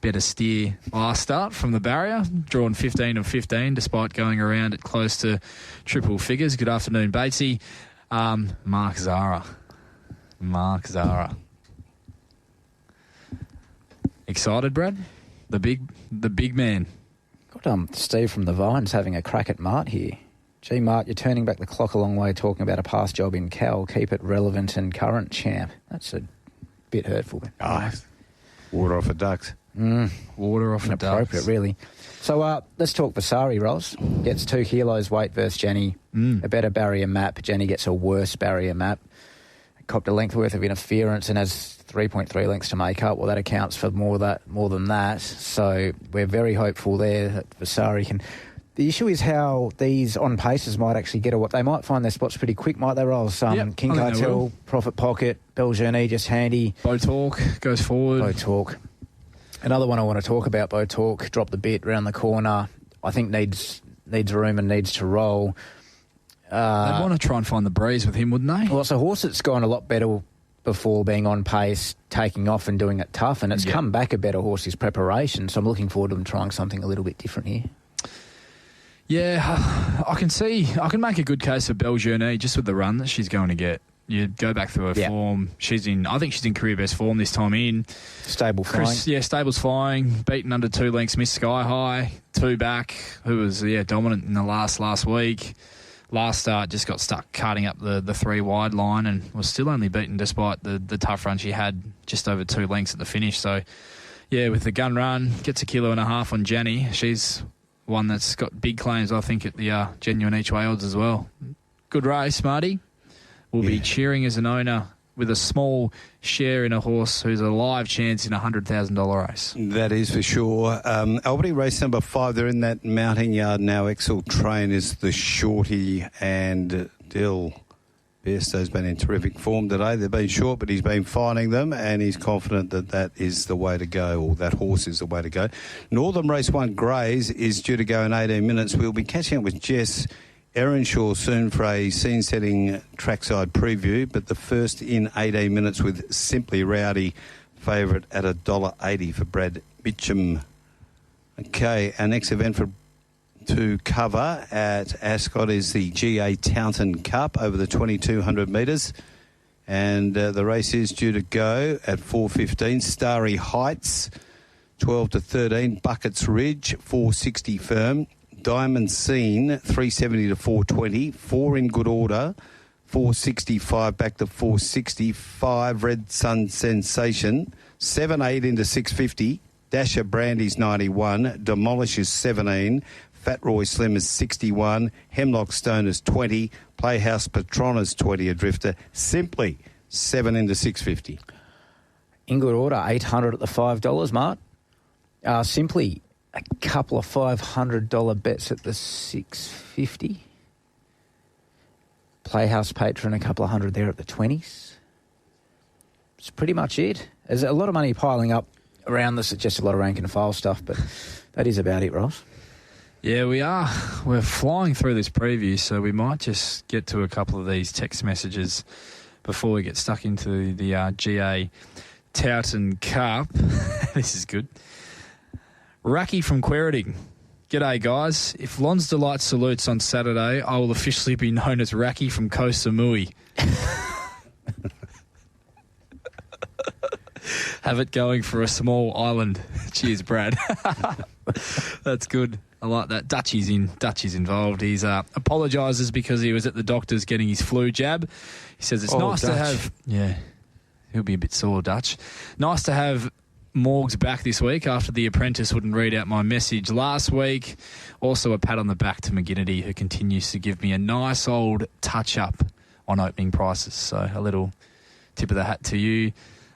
better steer last start from the barrier, drawn 15 of 15 despite going around at close to triple figures. Good afternoon, Batesy. Mark Zara. Excited, Brad? The big man. Got Steve from the Vines having a crack at Mart here. Gee, Mart, you're turning back the clock a long way talking about a past job in Cal. Keep it relevant and current, champ. That's a bit hurtful. Water off a ducks. Water off a ducks. Inappropriate, really. So let's talk Vasari, Ross. Gets 2 kilos weight versus Jenny. A better barrier map. Jenny gets a worse barrier map. Copped a length worth of interference and has 3.3 lengths to make up. Well, that accounts for more than that. So we're very hopeful there that Vasari can. The issue is how these on paces might actually get what they might find their spots pretty quick, might they, Rolls? King Cartel, Profit Pocket, Belgierne just handy. Bo Talk goes forward. Bo Talk. Another one I want to talk about, Bo Talk, dropped the bit around the corner. I think needs room and needs to roll. They'd want to try and find the breeze with him, wouldn't they? Well, it's a horse that's gone a lot better before being on pace, taking off and doing it tough, and it's come back a better horse, his preparation. So I'm looking forward to them trying something a little bit different here. Yeah, I can make a good case for Belgierne just with the run that she's going to get. You go back through her form. I think she's in career best form this time in. Stable flying. Stable's flying. Beaten under 2 lengths, Miss Sky High. 2 back, who was dominant in the last week. Last start just got stuck cutting up the 3 wide line and was still only beaten despite the tough run she had, just over 2 lengths at the finish. So, yeah, with the gun run, gets 1.5 kilos on Janny. She's one that's got big claims, I think, at the genuine each-way odds as well. Good race, Marty. We'll be cheering as an owner with a small share in a horse who's a live chance in a $100,000 race. That is for sure. Albany race number 5, they're in that mounting yard now. Excel Train is the shorty, and Dill Bairstow's been in terrific form today. They've been short, but he's been finding them, and he's confident that that is the way to go, or that horse is the way to go. Northern Race 1 Greys is due to go in 18 minutes. We'll be catching up with Jess Earnshaw soon for a scene-setting trackside preview, but the first in 18 minutes with Simply Rowdy, favourite at $1.80 for Brad Mitchum. Okay, our next event to cover at Ascot is the GA Taunton Cup over the 2,200 metres, and the race is due to go at 4:15. Starry Heights, 12 to 13. Buckets Ridge, 460 firm. Diamond Scene, 370 to 420. 4 in good order, 465 back to 465. Red Sun Sensation, 7-8 into 650. Dasher Brandy's 91. Demolishes 17. Fat Roy Slim is 61. Hemlock Stone is 20. Playhouse Patron is 20 a drifter. Simply 7 into 650. In good order, 800 at the $5, Mart. Simply a couple of $500 bets at the 650. Playhouse Patron, a couple of hundred there at the 20s. It's pretty much it. There's a lot of money piling up around this. It's just a lot of rank and file stuff, but that is about it, Ross. Yeah, we are. We're flying through this preview, so we might just get to a couple of these text messages before we get stuck into the GA Taunton Cup. This is good. Racky from Queriting. G'day, guys. If Lon's Delight salutes on Saturday, I will officially be known as Racky from Koh Samui. Have it going for a small island. Cheers, Brad. That's good. I like that. Dutchy's involved. He's apologises because he was at the doctor's getting his flu jab. He says it's nice to have... Yeah, he'll be a bit sore, Dutch. Nice to have Morgs back this week after the apprentice wouldn't read out my message last week. Also a pat on the back to McGinnity, who continues to give me a nice old touch-up on opening prices. So a little tip of the hat to you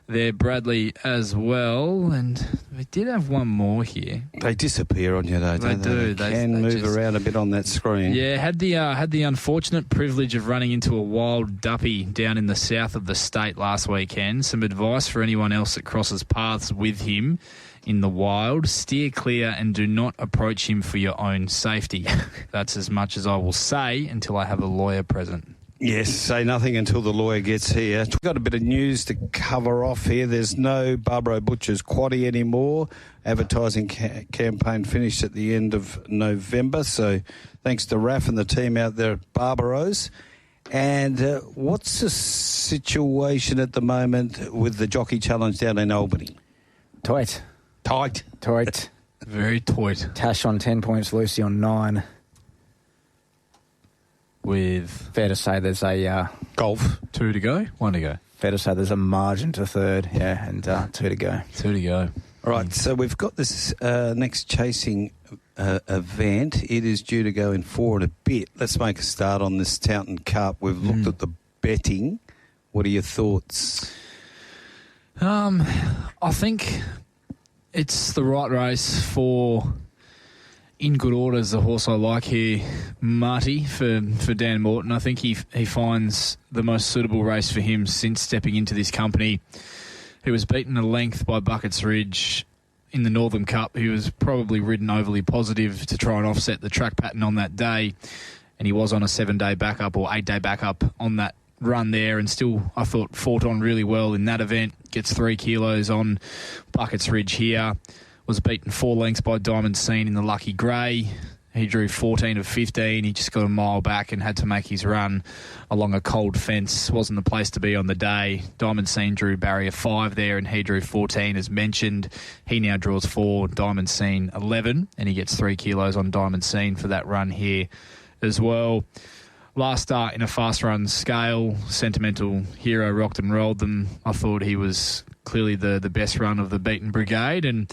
there, Bradley, as well. And we did have one more here. They disappear on you, though, don't they? They can move around a bit on that screen. Yeah, had the unfortunate privilege of running into a wild duppy down in the south of the state last weekend. Some advice for anyone else that crosses paths with him in the wild: steer clear and do not approach him for your own safety. That's as much as I will say until I have a lawyer present. Yes, say nothing until the lawyer gets here. We've got a bit of news to cover off here. There's no Barbaro Butcher's Quaddie anymore. Advertising campaign finished at the end of November. So thanks to Raf and the team out there at Barbaro's. And what's the situation at the moment with the Jockey Challenge down in Albany? Tight. Very tight. Tash on 10 points, Lucy on 9. With... Fair to say there's a... Golf. 2 to go? 1 to go. Fair to say there's a margin to third, yeah, and 2 to go. 2 to go. All right, so we've got this next chasing event. It is due to go in 4 and a bit. Let's make a start on this Taunton Cup. We've looked at the betting. What are your thoughts? I think it's the right race for... In Good Order is the horse I like here, Marty, for Dan Morton. I think he finds the most suitable race for him since stepping into this company. He was beaten a length by Buckets Ridge in the Northern Cup. He was probably ridden overly positive to try and offset the track pattern on that day, and he was on a 7-day backup or 8-day backup on that run there, and still, I thought, fought on really well in that event. Gets 3 kilos on Buckets Ridge here. Was beaten 4 lengths by Diamond Scene in the Lucky Grey. He drew 14 of 15. He just got a mile back and had to make his run along a cold fence. Wasn't the place to be on the day. Diamond Scene drew barrier 5 there, and he drew 14 as mentioned. He now draws 4, Diamond Scene 11, and he gets 3 kilos on Diamond Scene for that run here as well. Last start in a fast run scale, Sentimental Hero rocked and rolled them. I thought he was clearly the best run of the beaten brigade, and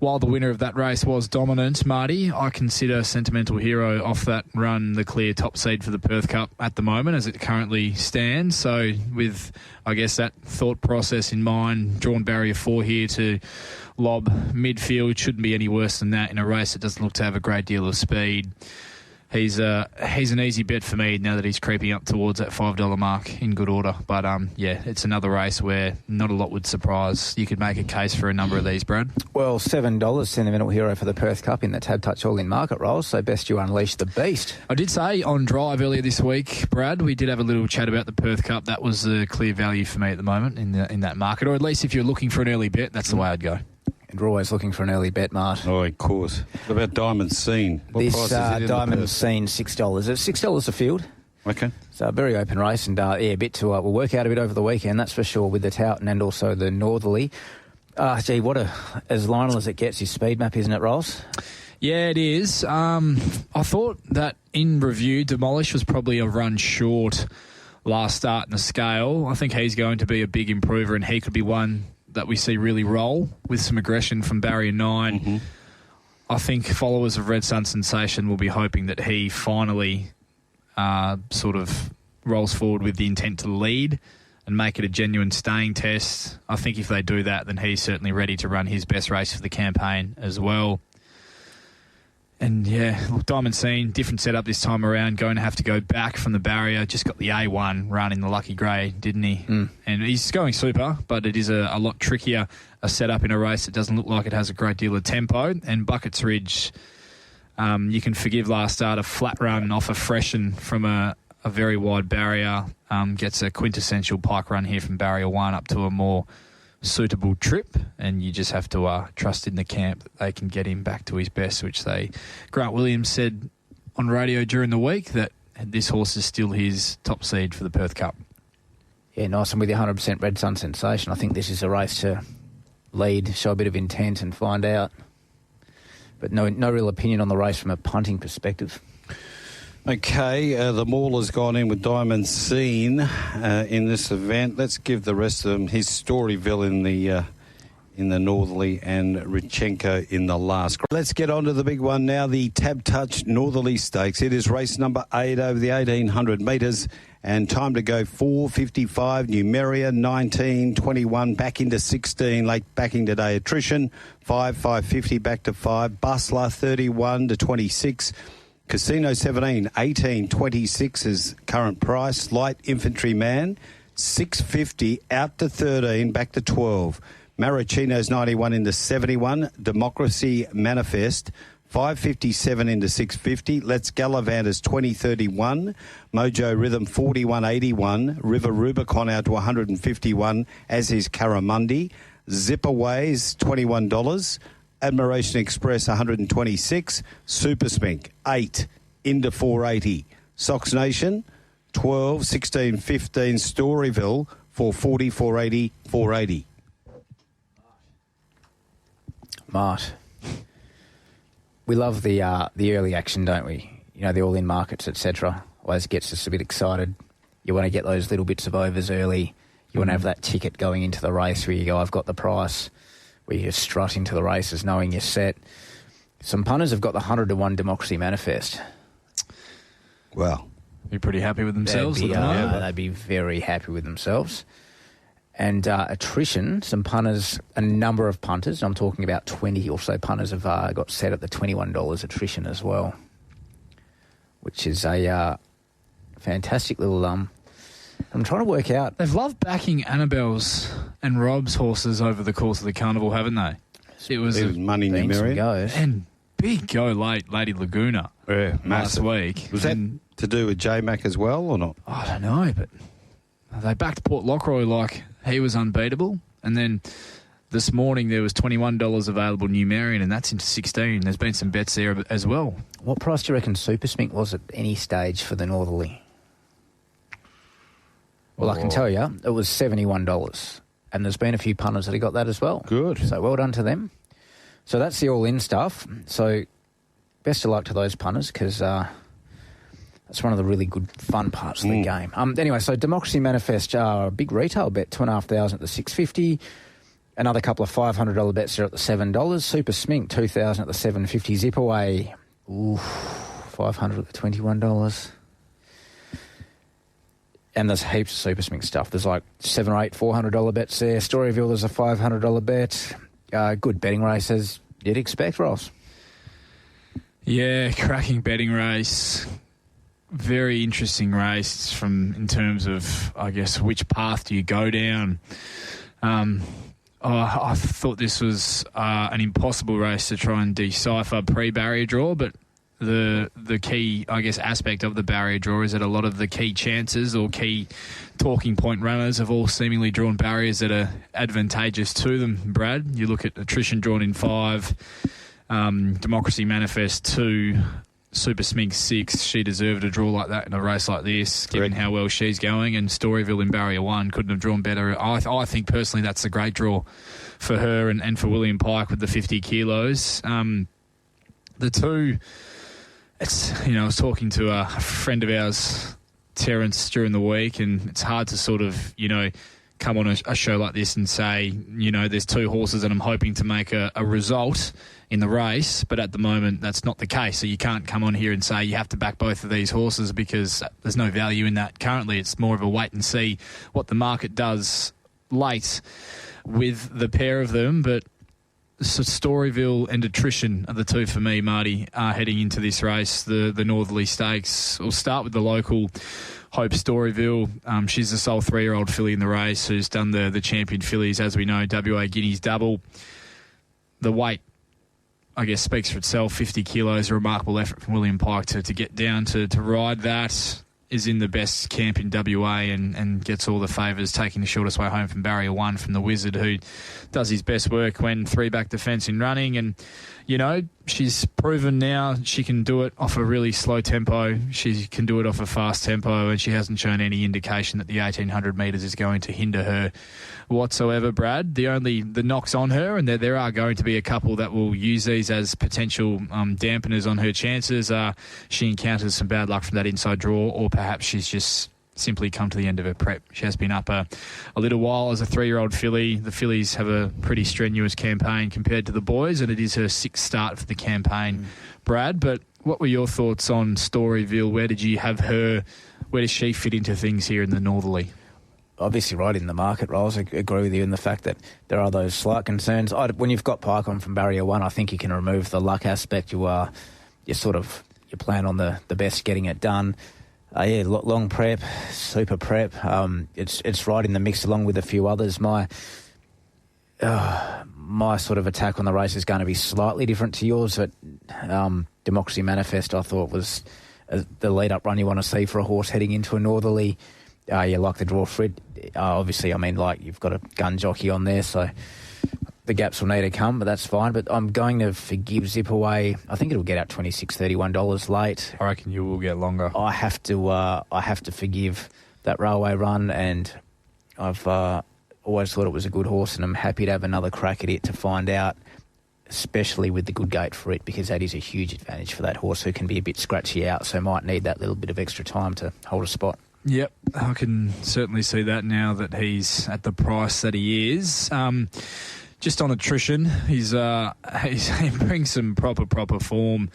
while the winner of that race was dominant, Marty, I consider Sentimental Hero off that run the clear top seed for the Perth Cup at the moment as it currently stands. So with, I guess, that thought process in mind, drawn barrier 4 here to lob midfield, shouldn't be any worse than that in a race that doesn't look to have a great deal of speed. He's an easy bet for me now that he's creeping up towards that $5 mark in good order. But, it's another race where not a lot would surprise. You could make a case for a number of these, Brad. Well, $7 Sentimental Hero for the Perth Cup in the TABtouch All-In market rolls, so best you unleash the beast. I did say on Drive earlier this week, Brad, we did have a little chat about the Perth Cup. That was the clear value for me at the moment in that market, or at least if you're looking for an early bet, that's the way I'd go. And we're always looking for an early bet, Mart. Oh, of course. What about Diamond Scene? What This price is it in Diamond Scene, $6. It's $6 a field. Okay. So a very open race, and a bit to we'll work out a bit over the weekend, that's for sure, with the Towton and also the Northerly. What as Lionel as it gets, his speed map, isn't it, Rolls? Yeah, it is. I thought that in review, Demolish was probably a run short last start in the scale. I think he's going to be a big improver, and he could be one that we see really roll with some aggression from barrier 9. Mm-hmm. I think followers of Red Sun Sensation will be hoping that he finally sort of rolls forward with the intent to lead and make it a genuine staying test. I think if they do that, then he's certainly ready to run his best race for the campaign as well. And look, Diamond Scene, different setup this time around, going to have to go back from the barrier. Just got the A1 run in the Lucky Grey, didn't he? And he's going super, but it is a lot trickier a setup in a race that doesn't look like it has a great deal of tempo. And Buckets Ridge, you can forgive last start a flat run off a freshen from a very wide barrier. Gets a quintessential pike run here from barrier 1 up to a more suitable trip, and you just have to trust in the camp that they can get him back to his best, which Grant Williams said on radio during the week that this horse is still his top seed for the Perth Cup. Yeah, nice, and with the 100% Red Sun Sensation, I think this is a race to lead, show a bit of intent and find out. But no real opinion on the race from a punting perspective. Okay, the Mauler's gone in with Diamond Scene in this event. Let's give the rest of them his Storyville in the Northerly and Richenko in the last. Let's get on to the big one now, the TABtouch Northerly Stakes. It is race number 8 over the 1,800 metres and time to go 4:55. Numeria 19, 21, back into 16, late backing today. Attrition 5:50 back to 5. Bustler 31 to 26. Casino 17, 18.26 is current price. Light Infantryman, 6.50 out to 13, back to 12. Marachino's 91 into 71. Democracy Manifest, 5.57 into 6.50. Let's Gallivant is 20.31. Mojo Rhythm 41.81. River Rubicon out to 151, as is Caramundi. Zip Away's $21. Admiration Express 126, Super Smink 8 into 480, Sox Nation 12, 16, 15, Storyville 440, 480, 480. Mart, we love the early action, don't we? You know, the all-in markets, etc. Always gets us a bit excited. You want to get those little bits of overs early. You want to have that ticket going into the race where you go, I've got the price. Where you strut into the races knowing you're set. Some punters have got the 100-to-1 Democracy Manifest. Well, be pretty happy with themselves. They'd be very happy with themselves. And Attrition, some punters, a number of punters, I'm talking about 20 or so punters have got set at the $21 Attrition as well, which is a fantastic little... I'm trying to work out... They've loved backing Annabelle's and Rob's horses over the course of the carnival, haven't they? It was money in the and big go late Lady Laguna last week. Was that to do with J-Mac as well or not? I don't know, but they backed Port Lockroy like he was unbeatable. And then this morning there was $21 available Numerian, and that's into 16. There's been some bets there as well. What price do you reckon Super Smink was at any stage for the Northerly? Well, I can tell you, it was $71. And there's been a few punters that have got that as well. Good. So well done to them. So that's the all-in stuff. So best of luck to those punters, because that's one of the really good fun parts of the game. Anyway, so Democracy Manifest, a big retail bet, $2,500 at the 650. Another couple of $500 bets there at the $7. Super Smink, $2,000 at the $7.50. Zip Away, $500 at the $21. And there's heaps of Super Smink stuff. There's like $7 or $8 $400 bets there. Storyville, there's a $500 bet. Good betting race, as you'd expect, Ross. Yeah, cracking betting race. Very interesting race in terms of, I guess, which path do you go down. I thought this was an impossible race to try and decipher pre-barrier draw, but the key, I guess, aspect of the barrier draw is that a lot of the key chances or key talking point runners have all seemingly drawn barriers that are advantageous to them, Brad. You look at attrition drawn in 5, Democracy Manifest 2, Super Smink 6. She deserved a draw like that in a race like this, given how well she's going. And Storyville in Barrier 1 couldn't have drawn better. I think personally that's a great draw for her and for William Pike with the 50 kilos. The two, I was talking to a friend of ours, Terence, during the week, and it's hard to sort of, come on a show like this and say, there's 2 horses and I'm hoping to make a result in the race, but at the moment that's not the case. So you can't come on here and say you have to back both of these horses because there's no value in that currently. It's more of a wait and see what the market does late with the pair of them. But Storyville and Attrition are the 2 for me, Marty, heading into this race, the Northerly Stakes. We'll start with the local Hope Storyville. She's the sole 3-year-old filly in the race who's done the champion fillies, as we know, WA Guineas Double. The weight, I guess, speaks for itself. 50 kilos, a remarkable effort from William Pike to get down to ride that. Is in the best camp in WA and gets all the favours, taking the shortest way home from Barrier 1 from the Wizard, who does his best work when 3-back defence in running. And, she's proven now she can do it off a really slow tempo. She can do it off a fast tempo, and she hasn't shown any indication that the 1,800 metres is going to hinder her whatsoever, Brad. The knocks on her, and there are going to be a couple that will use these as potential dampeners on her chances. She encounters some bad luck from that inside draw, or perhaps she's just simply come to the end of her prep. She has been up a little while as a 3-year-old filly. The fillies have a pretty strenuous campaign compared to the boys, and it is her 6th start for the campaign, Brad. But what were your thoughts on Storyville? Where did you have her? Where does she fit into things here in the Northerly? Obviously right in the market, Rolls. I agree with you in the fact that there are those slight concerns. When you've got Pike on from Barrier 1, I think you can remove the luck aspect. You plan on the best getting it done. Long prep, super prep. It's right in the mix along with a few others. My sort of attack on the race is going to be slightly different to yours. But Democracy Manifest, I thought, was the lead-up run you want to see for a horse heading into a Northerly. Like the draw for it. Obviously, you've got a gun jockey on there, so the gaps will need to come, but that's fine. But I'm going to forgive Zip Away. I think it'll get out $26, $31 late. I reckon you will get longer. I have to forgive that railway run, and I've always thought it was a good horse, and I'm happy to have another crack at it to find out, especially with the good gate for it, because that is a huge advantage for that horse who can be a bit scratchy out, so might need that little bit of extra time to hold a spot. Yep, I can certainly see that now that he's at the price that he is. Just on Attrition, he brings some proper form,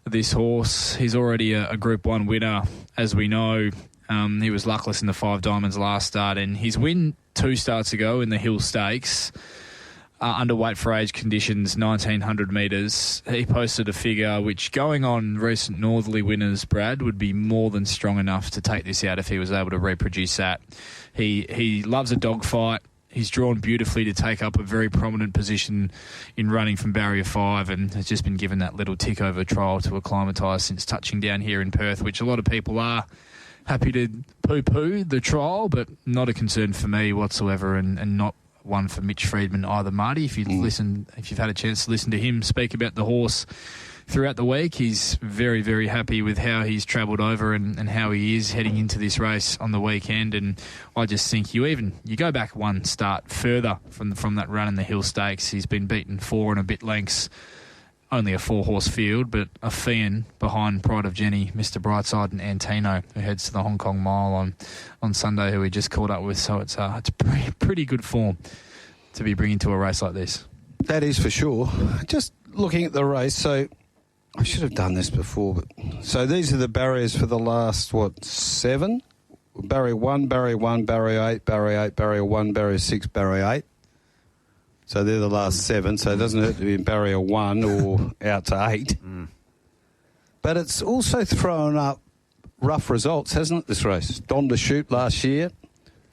this horse. He's already a Group 1 winner, as we know. He was luckless in the 5 Diamonds last start, and his win 2 starts ago in the Hill Stakes, underweight for age conditions, 1,900 metres. He posted a figure which, going on recent Northerly winners, Brad, would be more than strong enough to take this out if he was able to reproduce that. He loves a dogfight. He's drawn beautifully to take up a very prominent position in running from Barrier 5, and has just been given that little tick over trial to acclimatise since touching down here in Perth, which a lot of people are happy to poo-poo the trial, but not a concern for me whatsoever, and not one for Mitch Freedman either, Marty. If you've had a chance to listen to him speak about the horse throughout the week, he's very, very happy with how he's travelled over and how he is heading into this race on the weekend. And I just think you go back one start further from that run in the Hill Stakes. He's been beaten 4 and a bit lengths, only a 4-horse field, but a Fian behind Pride of Jenny, Mr. Brightside, and Antino, who heads to the Hong Kong Mile on Sunday, who we just caught up with. So it's pretty good form. to be bringing to a race like this. That is for sure. Just looking at the race, so I should have done this before, but so these are the barriers for the last, 7? Barrier 1, Barrier 1, Barrier 8, Barrier 8, Barrier 1, Barrier 6, Barrier 8. So they're the last 7, so it doesn't have to be in Barrier 1 or out to 8. But it's also thrown up rough results, hasn't it, this race? Don to Shoot last year.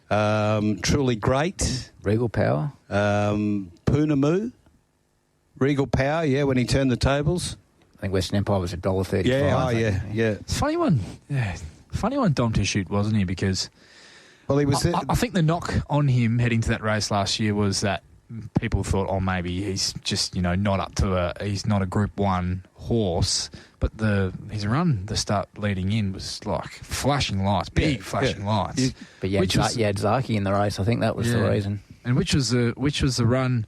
Truly Great. Regal Power. Poonamoo. Regal Power, yeah, when he turned the tables. I think Western Empire was $1.35. Yeah, yeah. It's a funny one. Yeah, funny one Dom to Shoot, wasn't he? Because he was. I think the knock on him heading to that race last year was that people thought, maybe he's just, not up to he's not a Group 1 horse. But his run, the start leading in, was like flashing lights, big flashing lights. But you had Zaki in the race. I think that was the reason. And which was the run.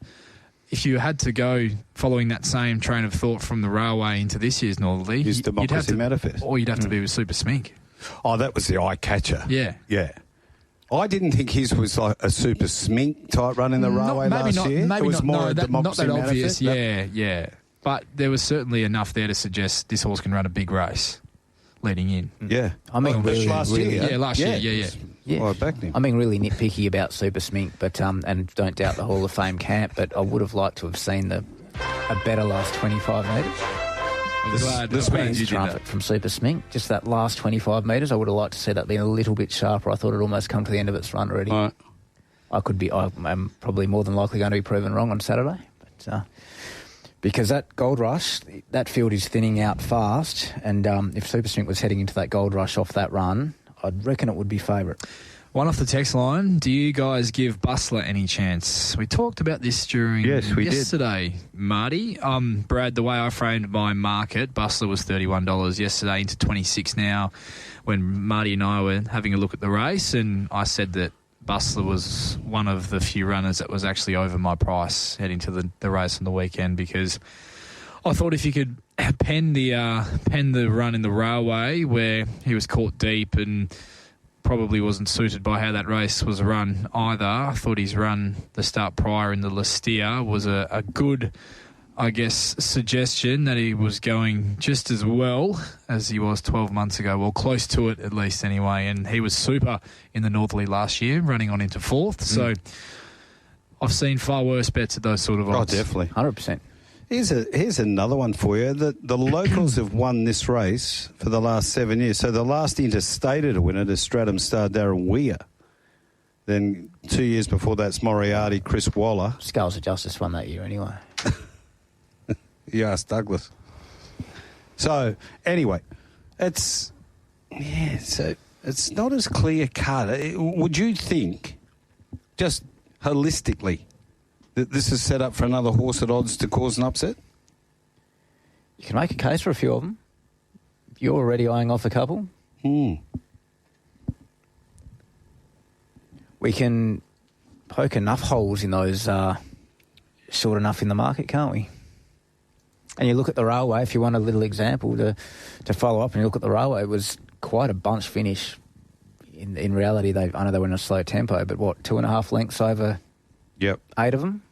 If you had to go following that same train of thought from the railway into this year's Northerly, you'd have to manifest, or you'd have to be with Super Smink. Oh, that was the eye catcher. Yeah. I didn't think his was like a Super Smink type run in the railway last year. Maybe it was not that obvious. Manifest. Yeah. But there was certainly enough there to suggest this horse can run a big race leading in. Yeah. I mean, last year. Yeah, last year. Yeah. Well, I backed him. I'm being really nitpicky about Super Smink, but and don't doubt the Hall of Fame camp, but I would have liked to have seen a better last 25 metres. This means you did that. From Super Smink, just that last 25 metres, I would have liked to see that being a little bit sharper. I thought it almost come to the end of its run already. Right. I'm probably more than likely going to be proven wrong on Saturday, but because that Gold Rush, that field is thinning out fast, and if Super Smink was heading into that Gold Rush off that run, I'd reckon it would be favourite. One off the text line, do you guys give Bustler any chance? We talked about this during yesterday, Marty. Brad, the way I framed my market, Bustler was $31 yesterday into 26 now when Marty and I were having a look at the race, and I said that Bustler was one of the few runners that was actually over my price heading to the race on the weekend, because I thought if you could pen the run in the railway where he was caught deep and probably wasn't suited by how that race was run either. I thought his run the start prior in the Listia was a good, I guess, suggestion that he was going just as well as he was 12 months ago. Well, close to it at least anyway. And he was super in the Northerly last year, running on into 4th. So I've seen far worse bets at those sort of odds. Oh, definitely. 100%. Here's another one for you. The locals have won this race for the last 7 years. So the last interstate to win it is Stratham Star Darren Weir. Then 2 years before that's Moriarty, Chris Waller. Scales of Justice won that year anyway. You asked Douglas. So anyway, it's not as clear cut. Would you think, just holistically, that this is set up for another horse at odds to cause an upset? You can make a case for a few of them. You're already eyeing off a couple. We can poke enough holes in those short enough in the market, can't we? And you look at the railway, if you want a little example to follow up, and you look at the railway, it was quite a bunch finish. In reality, I know they were in a slow tempo, but 2.5 lengths over 8 of them?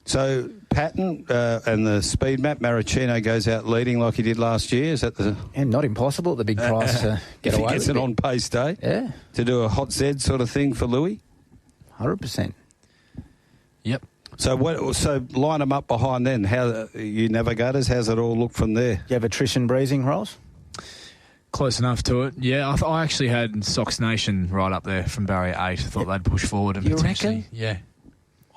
So Patton and the speed map, Maricino goes out leading like he did last year. Is that and not impossible at the big price to get away with it. He gets it on pace day? Yeah. To do a hot Z sort of thing for Louis? 100%. Yep. So line them up behind then. How you navigators? How's it all look from there? You have attrition breezing, Rolls? Close enough to it. Yeah, I actually had Sox Nation right up there from barrier 8. I thought they'd push forward and you potentially. Reckon? Yeah.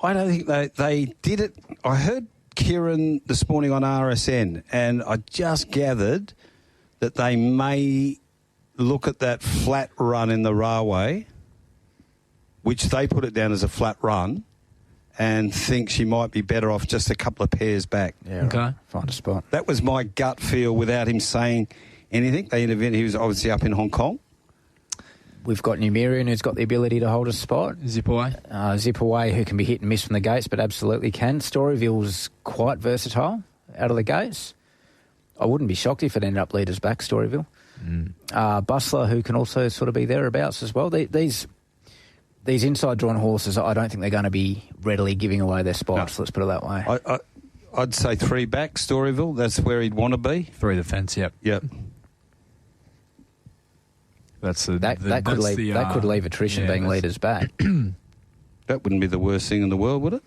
I don't think they did it. I heard Kieran this morning on RSN, and I just gathered that they may look at that flat run in the railway, which they put it down as a flat run, and think she might be better off just a couple of pairs back. Yeah, okay. Right. Find a spot. That was my gut feel without him saying anything. They intervened. He was obviously up in Hong Kong. We've got Numerian, who's got the ability to hold a spot. Zip away, who can be hit and miss from the gates, but absolutely can. Storyville's quite versatile out of the gates. I wouldn't be shocked if it ended up leaders back, Storyville. Bustler, who can also sort of be thereabouts as well. These these inside drawn horses, I don't think they're going to be readily giving away their spots. No. Let's put it that way. I'd say 3 back, Storyville. That's where he'd want to be. 3 the fence, yep. Yep. That could leave attrition being leaders back. That wouldn't be the worst thing in the world, would it?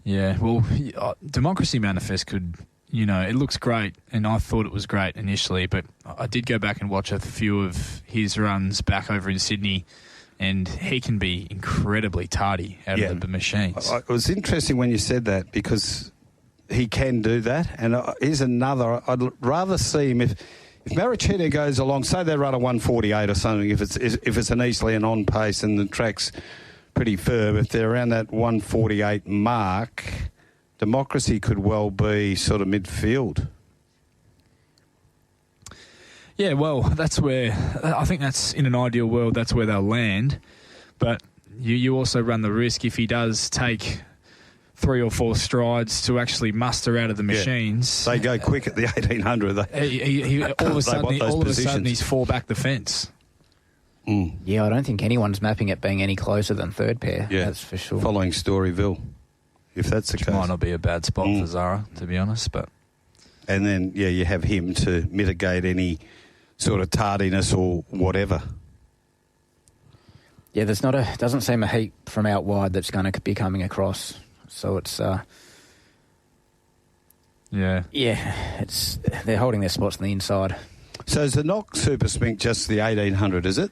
Yeah, well, Democracy Manifest could, it looks great, and I thought it was great initially, but I did go back and watch a few of his runs back over in Sydney, and he can be incredibly tardy out of the machines. It was interesting when you said that, because he can do that, and here's another. I'd rather see him if Marachino goes along, say they run a 148 or something, if it's an easily and on pace and the track's pretty firm, if they're around that 148 mark, Democracy could well be sort of midfield. Yeah, well, that's where, I think that's, in an ideal world, that's where they'll land. But you also run the risk, if he does take 3 or 4 strides to actually muster out of the machines. They go quick at the 1800. All of a sudden he's 4 back the fence. Mm. Yeah, I don't think anyone's mapping it being any closer than third pair. Yeah, that's for sure. Following Storyville, if that's the case. Might not be a bad spot for Zara, to be honest. But and then, you have him to mitigate any sort of tardiness or whatever. Yeah, doesn't seem a heap from out wide that's going to be coming across. So it's, they're holding their spots on the inside. So is the knock Super Smink just the 1800, is it?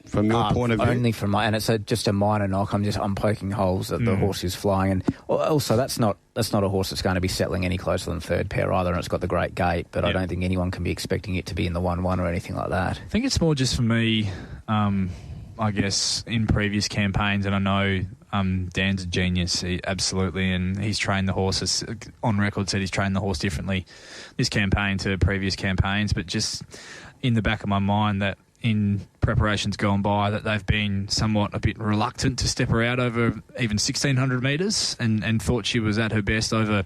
From your point of view? Only from and it's just a minor knock. I'm poking holes that the horse is flying. And also, that's not a horse that's going to be settling any closer than third pair either, and it's got the great gait, but I don't think anyone can be expecting it to be in the 1-1 or anything like that. I think it's more just for me, I guess, in previous campaigns, and I know Dan's a genius, absolutely, and he's trained the horses, on record said he's trained the horse differently this campaign to previous campaigns, but just in the back of my mind that in preparations gone by that they've been somewhat a bit reluctant to step her out over even 1,600 metres and thought she was at her best over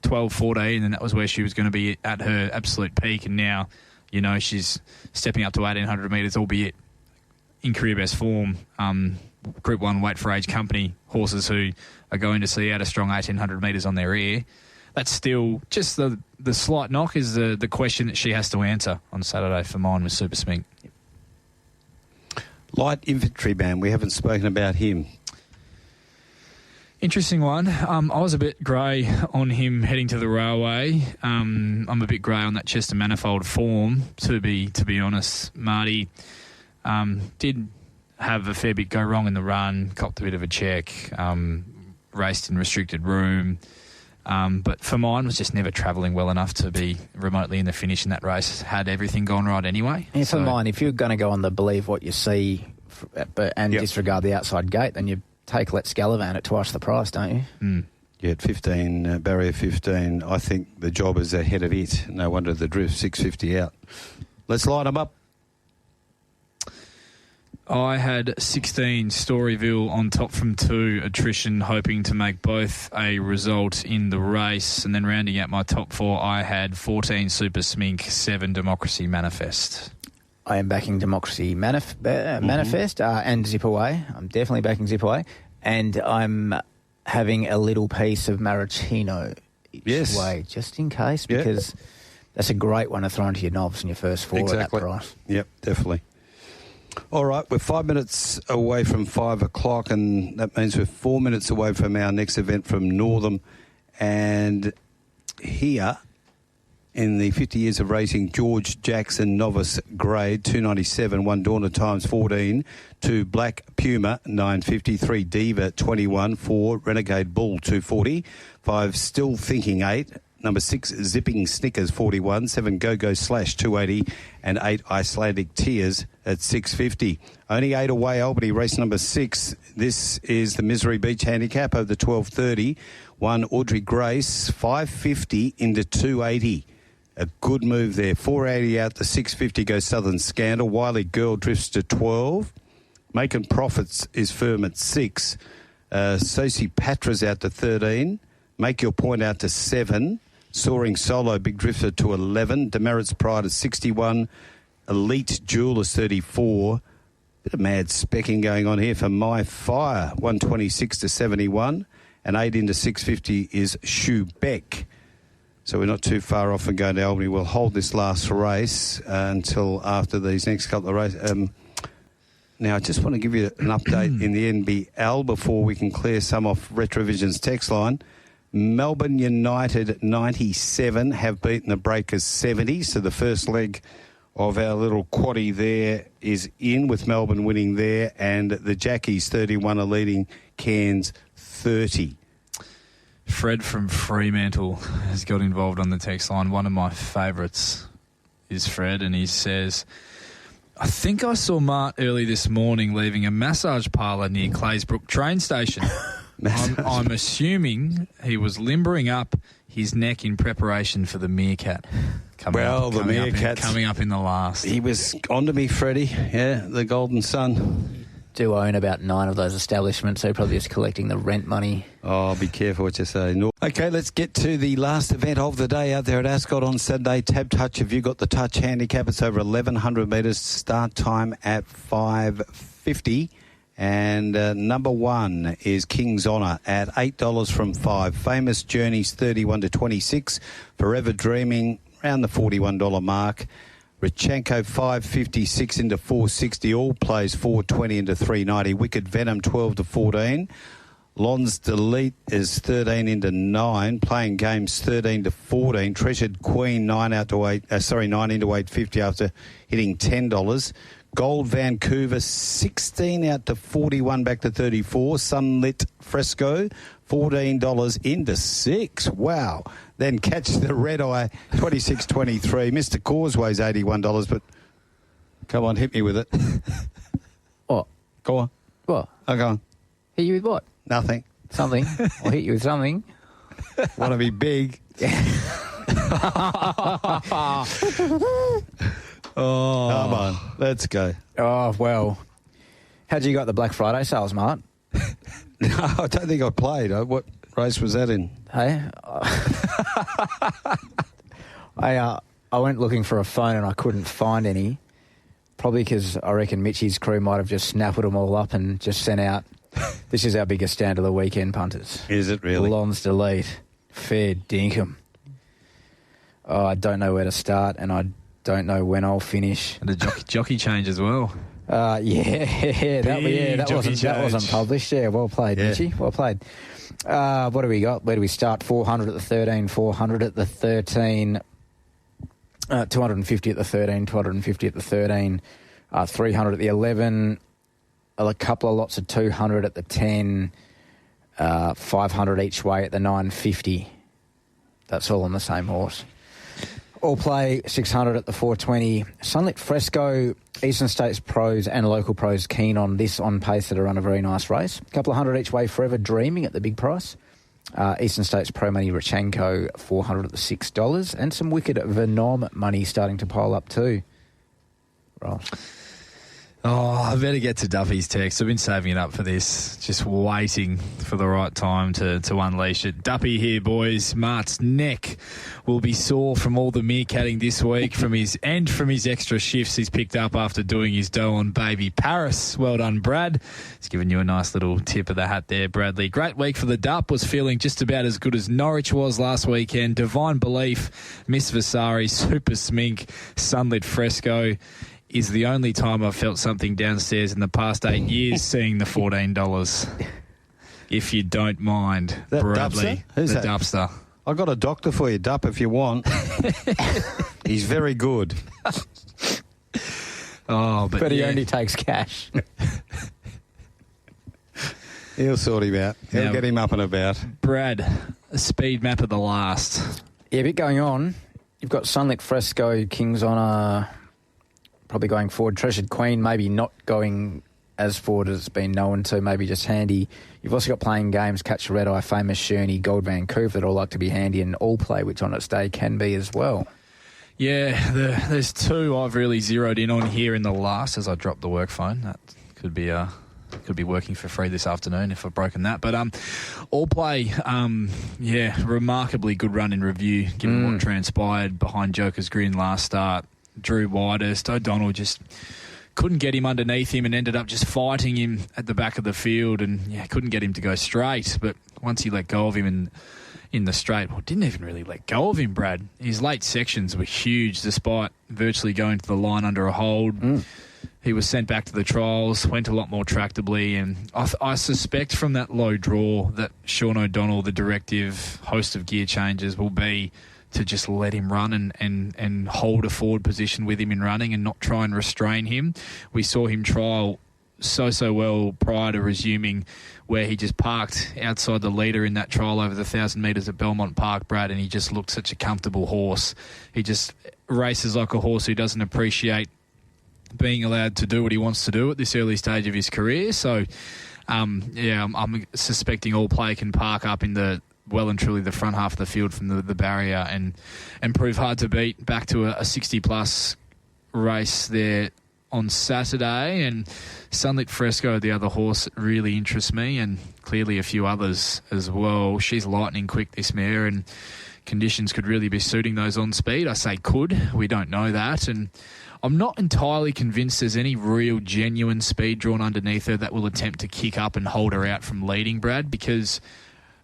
12-14, and that was where she was going to be at her absolute peak, and now, she's stepping up to 1,800 metres, albeit in career best form. Group 1 weight for age company horses who are going to see out a strong 1,800 metres on their ear. That's still just the slight knock is the question that she has to answer on Saturday for mine with Super Smink. Light infantry man, we haven't spoken about him. Interesting one. I was a bit grey on him heading to the railway. I'm a bit grey on that Chester Manifold form, to be honest. Marty did have a fair bit go wrong in the run, copped a bit of a check, raced in restricted room. But for mine, was just never travelling well enough to be remotely in the finish in that race. Had everything gone right anyway. Yeah, for mine, if you're going to go on the believe what you see and disregard the outside gate, then you take Let's Gallivant at twice the price, don't you? Mm. Yeah, at 15, barrier 15, I think the job is ahead of it. No wonder the drift, 650 out. Let's line them up. I had 16 Storyville on top from 2 attrition, hoping to make both a result in the race. And then rounding out my top 4, I had 14 Super Smink, 7 Democracy Manifest. I am backing Democracy Manifest and Zip Away. I'm definitely backing Zip Away. And I'm having a little piece of Marachino each way, just in case, because that's a great one to throw into your knobs in your first 4 at that price. Yep, definitely. All right, we're 5 minutes away from 5 o'clock, and that means we're 4 minutes away from our next event from Northam. And here in the 50 years of racing, George Jackson novice grade 297, 1 Dorna times 14, 2 Black Puma 950, 3 Diva 21, 4 Renegade Bull 240, 5 Still Thinking 8. Number 6, Zipping Snickers, 41. 7, Go-Go Slash, 280. And 8, Icelandic Tears at 650. Only 8 away, Albany, race number 6. This is the Misery Beach Handicap over the 12.30. 1, Audrey Grace, 550 into 280. A good move there. 480 out, the 650 goes Southern Scandal. Wiley Girl drifts to 12. Making Profits is firm at 6. Sosie Patra's out to 13. Make Your Point out to 7. Soaring Solo, Big Drifter to 11. Demerit's Pride at 61. Elite Jewel is 34. Bit of mad specking going on here for My Fire, 126 to 71, and 8 into 650 is Schubeck. So we're not too far off and going to Albany. We'll hold this last race until after these next couple of races. Now, I just want to give you an update in the NBL before we can clear some off Retrovision's text line. Melbourne United 97 have beaten the Breakers 70, so the first leg of our little quaddie there is in, with Melbourne winning there, and the Jackies 31 are leading Cairns 30. Fred from Fremantle has got involved on the text line. One of my favourites is Fred, and he says, I think I saw Mart early this morning leaving a massage parlour near Claysbrook train station. I'm assuming he was limbering up his neck in preparation for the meerkat. Coming up in the last. He was on to me, Freddie. Yeah, the Golden Sun. Do own about 9 of those establishments, so probably just collecting the rent money. Oh, be careful what you say. No. Okay, let's get to the last event of the day out there at Ascot on Saturday. TABtouch, have you got the touch handicap? It's over 1,100 metres. Start time at 5:50. And number 1 is King's Honour at $8 from 5. Famous Journeys 31 to 26. Forever Dreaming around the $41 mark. Richenko 556 into 460. All plays 420 into 390. Wicked Venom 12 to 14. Lons Delete is 13 into 9. Playing Games 13 to 14. Treasured Queen 9 into 850 after hitting $10. Gold Vancouver 16 out to 41 back to 34. Sunlit Fresco $14 into 6. Wow. Then Catch the Red Eye 26.23. Mr. Causeway's $81, but come on, hit me with it. What? Go on. What? Oh, go on. Hit you with what? Nothing. Something. I'll hit you with something. Want to be big. Oh, come on. Let's go. Oh, well. How'd you got the Black Friday sales, Mart? No, I don't think I played. What race was that in? Hey? I went looking for a phone and I couldn't find any. Probably because I reckon Mitchie's crew might have just snapped them all up and just sent out, this is our biggest stand of the weekend, punters. Is it really? Lons Delete. Fair dinkum. Oh, I don't know where to start and I don't know when I'll finish. And a jockey change as well. That wasn't published. Yeah, well played, Mitchie. Well played. What do we got? Where do we start? 400 at the 13, 400 at the 13, 250 at the 13, 250 at the 13, 300 at the 11, a couple of lots of 200 at the 10, 500 each way at the 950. That's all on the same horse. All play 600 at the 420. Sunlit Fresco, Eastern States pros and local pros keen on this on pace that run a very nice race. A couple of hundred each way, Forever Dreaming at the big price. Eastern States Pro Money Richenko, $400 at the $6. And some wicked Venom money starting to pile up too. Right. Oh, I better get to Duffy's text. I've been saving it up for this, just waiting for the right time to unleash it. Duffy here, boys. Mart's neck will be sore from all the meerkatting this week from his extra shifts he's picked up after doing his dough on baby Paris. Well done, Brad. He's given you a nice little tip of the hat there, Bradley. Great week for the Dup. Was feeling just about as good as Norwich was last weekend. Divine Belief, Miss Vasari, Super Smink, Sunlit Fresco is the only time I've felt something downstairs in the past 8 years seeing the $14. If you don't mind, that Bradley. Dupster? Who's the that? Dupster. I've got a doctor for you, Dup, if you want. He's very good. Oh, but he only takes cash. He'll sort him out. He'll get him up and about. Brad, a speed map of the last. Yeah, a bit going on. You've got Sunlit Fresco, King's Honour, probably going forward. Treasured Queen, maybe not going as forward as it's been known to, maybe just handy. You've also got Playing Games, Catch the Red Eye, Famous Journey, Gold Vancouver that all like to be handy, and All Play, which on its day can be as well. Yeah, there's two I've really zeroed in on here in the last as I dropped the work phone. That could be working for free this afternoon if I've broken that. But All Play, remarkably good run in review given what transpired behind Joker's Grin last start. Drew widest. O'Donnell just couldn't get him underneath him and ended up just fighting him at the back of the field and couldn't get him to go straight. But once he let go of him in the straight, didn't even really let go of him, Brad. His late sections were huge despite virtually going to the line under a hold. He was sent back to the trials, went a lot more tractably, and I suspect from that low draw that Sean O'Donnell, the directive host of gear changes, will be to just let him run and hold a forward position with him in running and not try and restrain him. We saw him trial so well prior to resuming, where he just parked outside the leader in that trial over the 1,000 metres at Belmont Park, Brad, and he just looked such a comfortable horse. He just races like a horse who doesn't appreciate being allowed to do what he wants to do at this early stage of his career. So, I'm suspecting All Play can park up in the well and truly the front half of the field from the barrier and prove hard to beat back to a 60-plus race there on Saturday. And Sunlit Fresco, the other horse, really interests me, and clearly a few others as well. She's lightning quick, this mare, and conditions could really be suiting those on speed. I say could. We don't know that. And I'm not entirely convinced there's any real genuine speed drawn underneath her that will attempt to kick up and hold her out from leading, Brad, because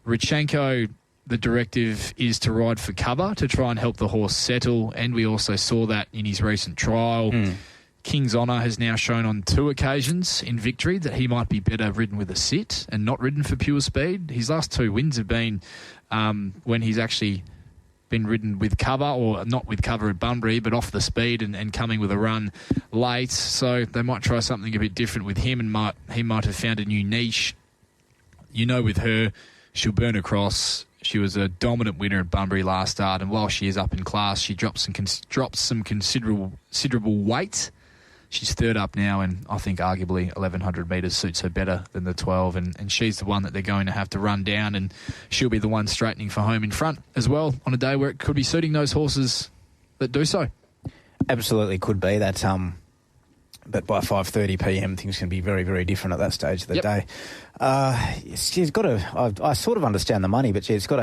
Richenko, the directive is to ride for cover to try and help the horse settle, and we also saw that in his recent trial. King's Honour has now shown on 2 occasions in victory that he might be better ridden with a sit and not ridden for pure speed. His last 2 wins have been when he's actually been ridden with cover, or not with cover at Bunbury, but off the speed and coming with a run late. So they might try something a bit different with him, and he might have found a new niche. With her, she'll burn across. She was a dominant winner at Bunbury last start, and while she is up in class, she drops some considerable weight. She's 3rd up now, and I think arguably 1,100 metres suits her better than the 12, and she's the one that they're going to have to run down, and she'll be the one straightening for home in front as well on a day where it could be suiting those horses that do so. Absolutely could be. That, but by 5:30 p.m, things can be very, very different at that stage of the day. She's got I sort of understand the money, but she's got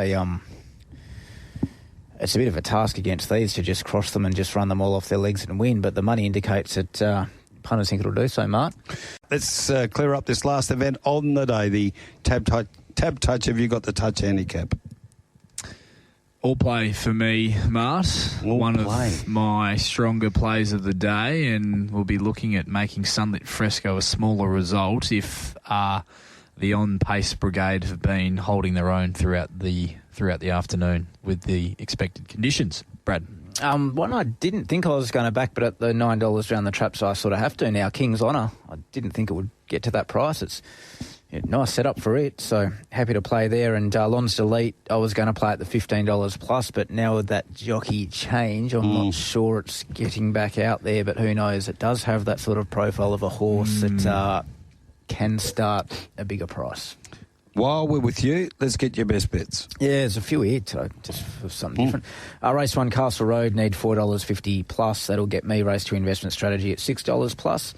it's a bit of a task against these to just cross them and just run them all off their legs and win, but the money indicates that punters think it'll do so, Mart. Let's clear up this last event on the day, the TABtouch. Have you got the touch handicap? All Play for me, Mart. One of my stronger plays of the day, and we'll be looking at making Sunlit Fresco a smaller result if the on-pace brigade have been holding their own throughout the afternoon with the expected conditions. Brad? One I didn't think I was going to back, but at the $9 around the trap, so I sort of have to now. King's Honour. I didn't think it would get to that price. It's a nice setup for it, so happy to play there. And Lon's Delete, I was going to play at the $15 plus, but now with that jockey change, I'm not sure it's getting back out there, but who knows? It does have that sort of profile of a horse that can start a bigger price. While we're with you, let's get your best bets. Yeah, there's a few here, just for something different. Race 1, Castle Road, need $4.50 plus. That'll get me. Race 2, Investment Strategy at $6 plus.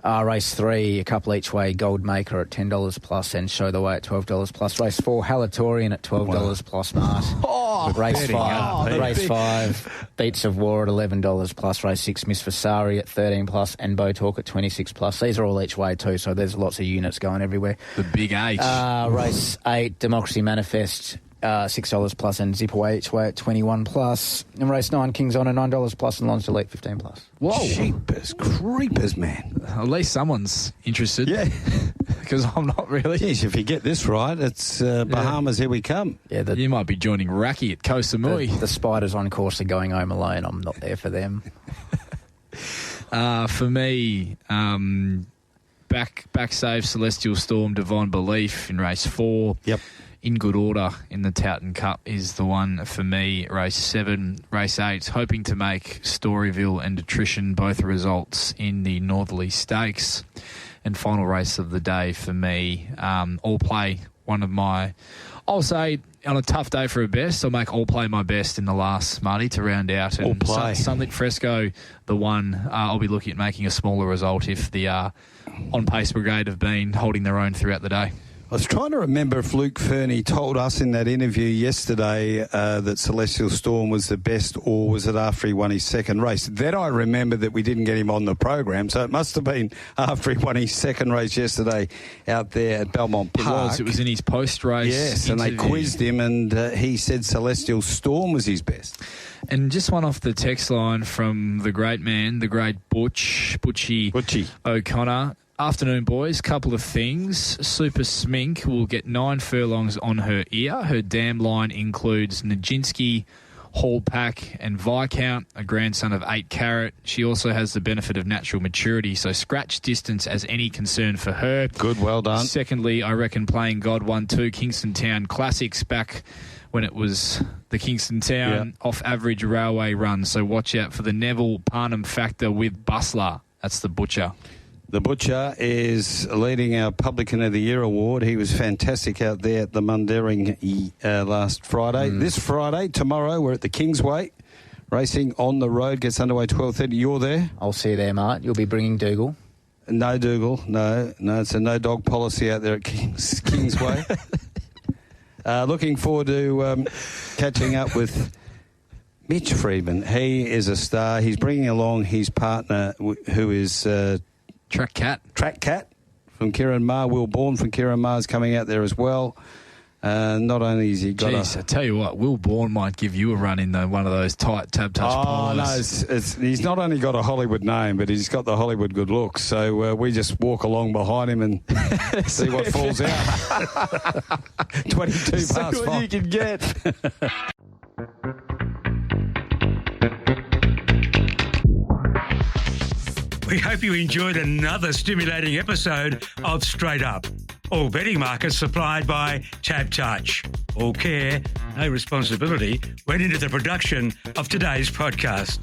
Race 3, a couple each way, Gold Maker at $10 plus, and Show the Way at $12 plus. Race 4, Halatorian at $12 plus, Mart. Race 5, Beats of War at $11 plus. Race 6, Miss Vasari at $13 plus, and Bow Talk at $26 plus. These are all each way too, so there's lots of units going everywhere. The big H. Race 8, Democracy Manifest, $6 plus, and Zip Away each way at $21 plus. And Race 9, King's Honour, $9 plus, and Lon's Delete, $15 plus. Whoa. Cheapers creepers, man. At least someone's interested. Yeah. Because I'm not really. Jeez, if you get this right, it's Bahamas, here we come. Yeah, you might be joining Raki at Koh Samui. The Spiders on course are going home alone. I'm not there for them. For me, back save, Celestial Storm, Divine Belief in race 4. Yep. In Good Order in the Towton Cup is the one for me. Race 7, race 8, hoping to make Storyville and Attrition both results in the Northerly Stakes. And final race of the day for me, All Play, one of my, I'll say, on a tough day for a best, I'll make All Play my best in the last, Marty, to round out. And All Play. Sunlit Fresco, the one, I'll be looking at making a smaller result if the on-pace brigade have been holding their own throughout the day. I was trying to remember if Luke Fernie told us in that interview yesterday that Celestial Storm was the best, or was it after he won his second race? Then I remember that we didn't get him on the program, so it must have been after he won his second race yesterday out there at Belmont Park. It was in his post-race Yes, interview. and they quizzed him, and he said Celestial Storm was his best. And just one off the text line from the great man, the great Butchie O'Connor. Afternoon, boys. Couple of things. Super Smink will get 9 furlongs on her ear. Her dam line includes Nijinsky, Hall Pack and Viscount, a grandson of 8 Carat. She also has the benefit of natural maturity, so scratch distance as any concern for her. Good, well done. Secondly, I reckon Playing God won 2 Kingston Town Classics back when it was the Kingston Town off-average railway run, so watch out for the Neville Parnham factor with Bustler. That's the Butcher. The Butcher is leading our Publican of the Year award. He was fantastic out there at the Mundaring last Friday. This Friday, tomorrow, we're at the Kingsway. Racing on the road gets underway 12:30. You're there? I'll see you there, Mart. You'll be bringing Dougal. No Dougal. No. It's a no-dog policy out there at Kingsway. Looking forward to catching up with Mitch Freedman. He is a star. He's bringing along his partner, who is... Track Cat from Kieran Maher. Will Bourne from Kieran Maher's coming out there as well. Not only has he got I tell you what, Will Bourne might give you a run in one of those tight TABtouch poles. No, he's not only got a Hollywood name, but he's got the Hollywood good looks. So we just walk along behind him and see what falls out. 22 past 5. See what you can get. We hope you enjoyed another stimulating episode of Straight Up. All betting markets supplied by TABtouch. All care, no responsibility went into the production of today's podcast.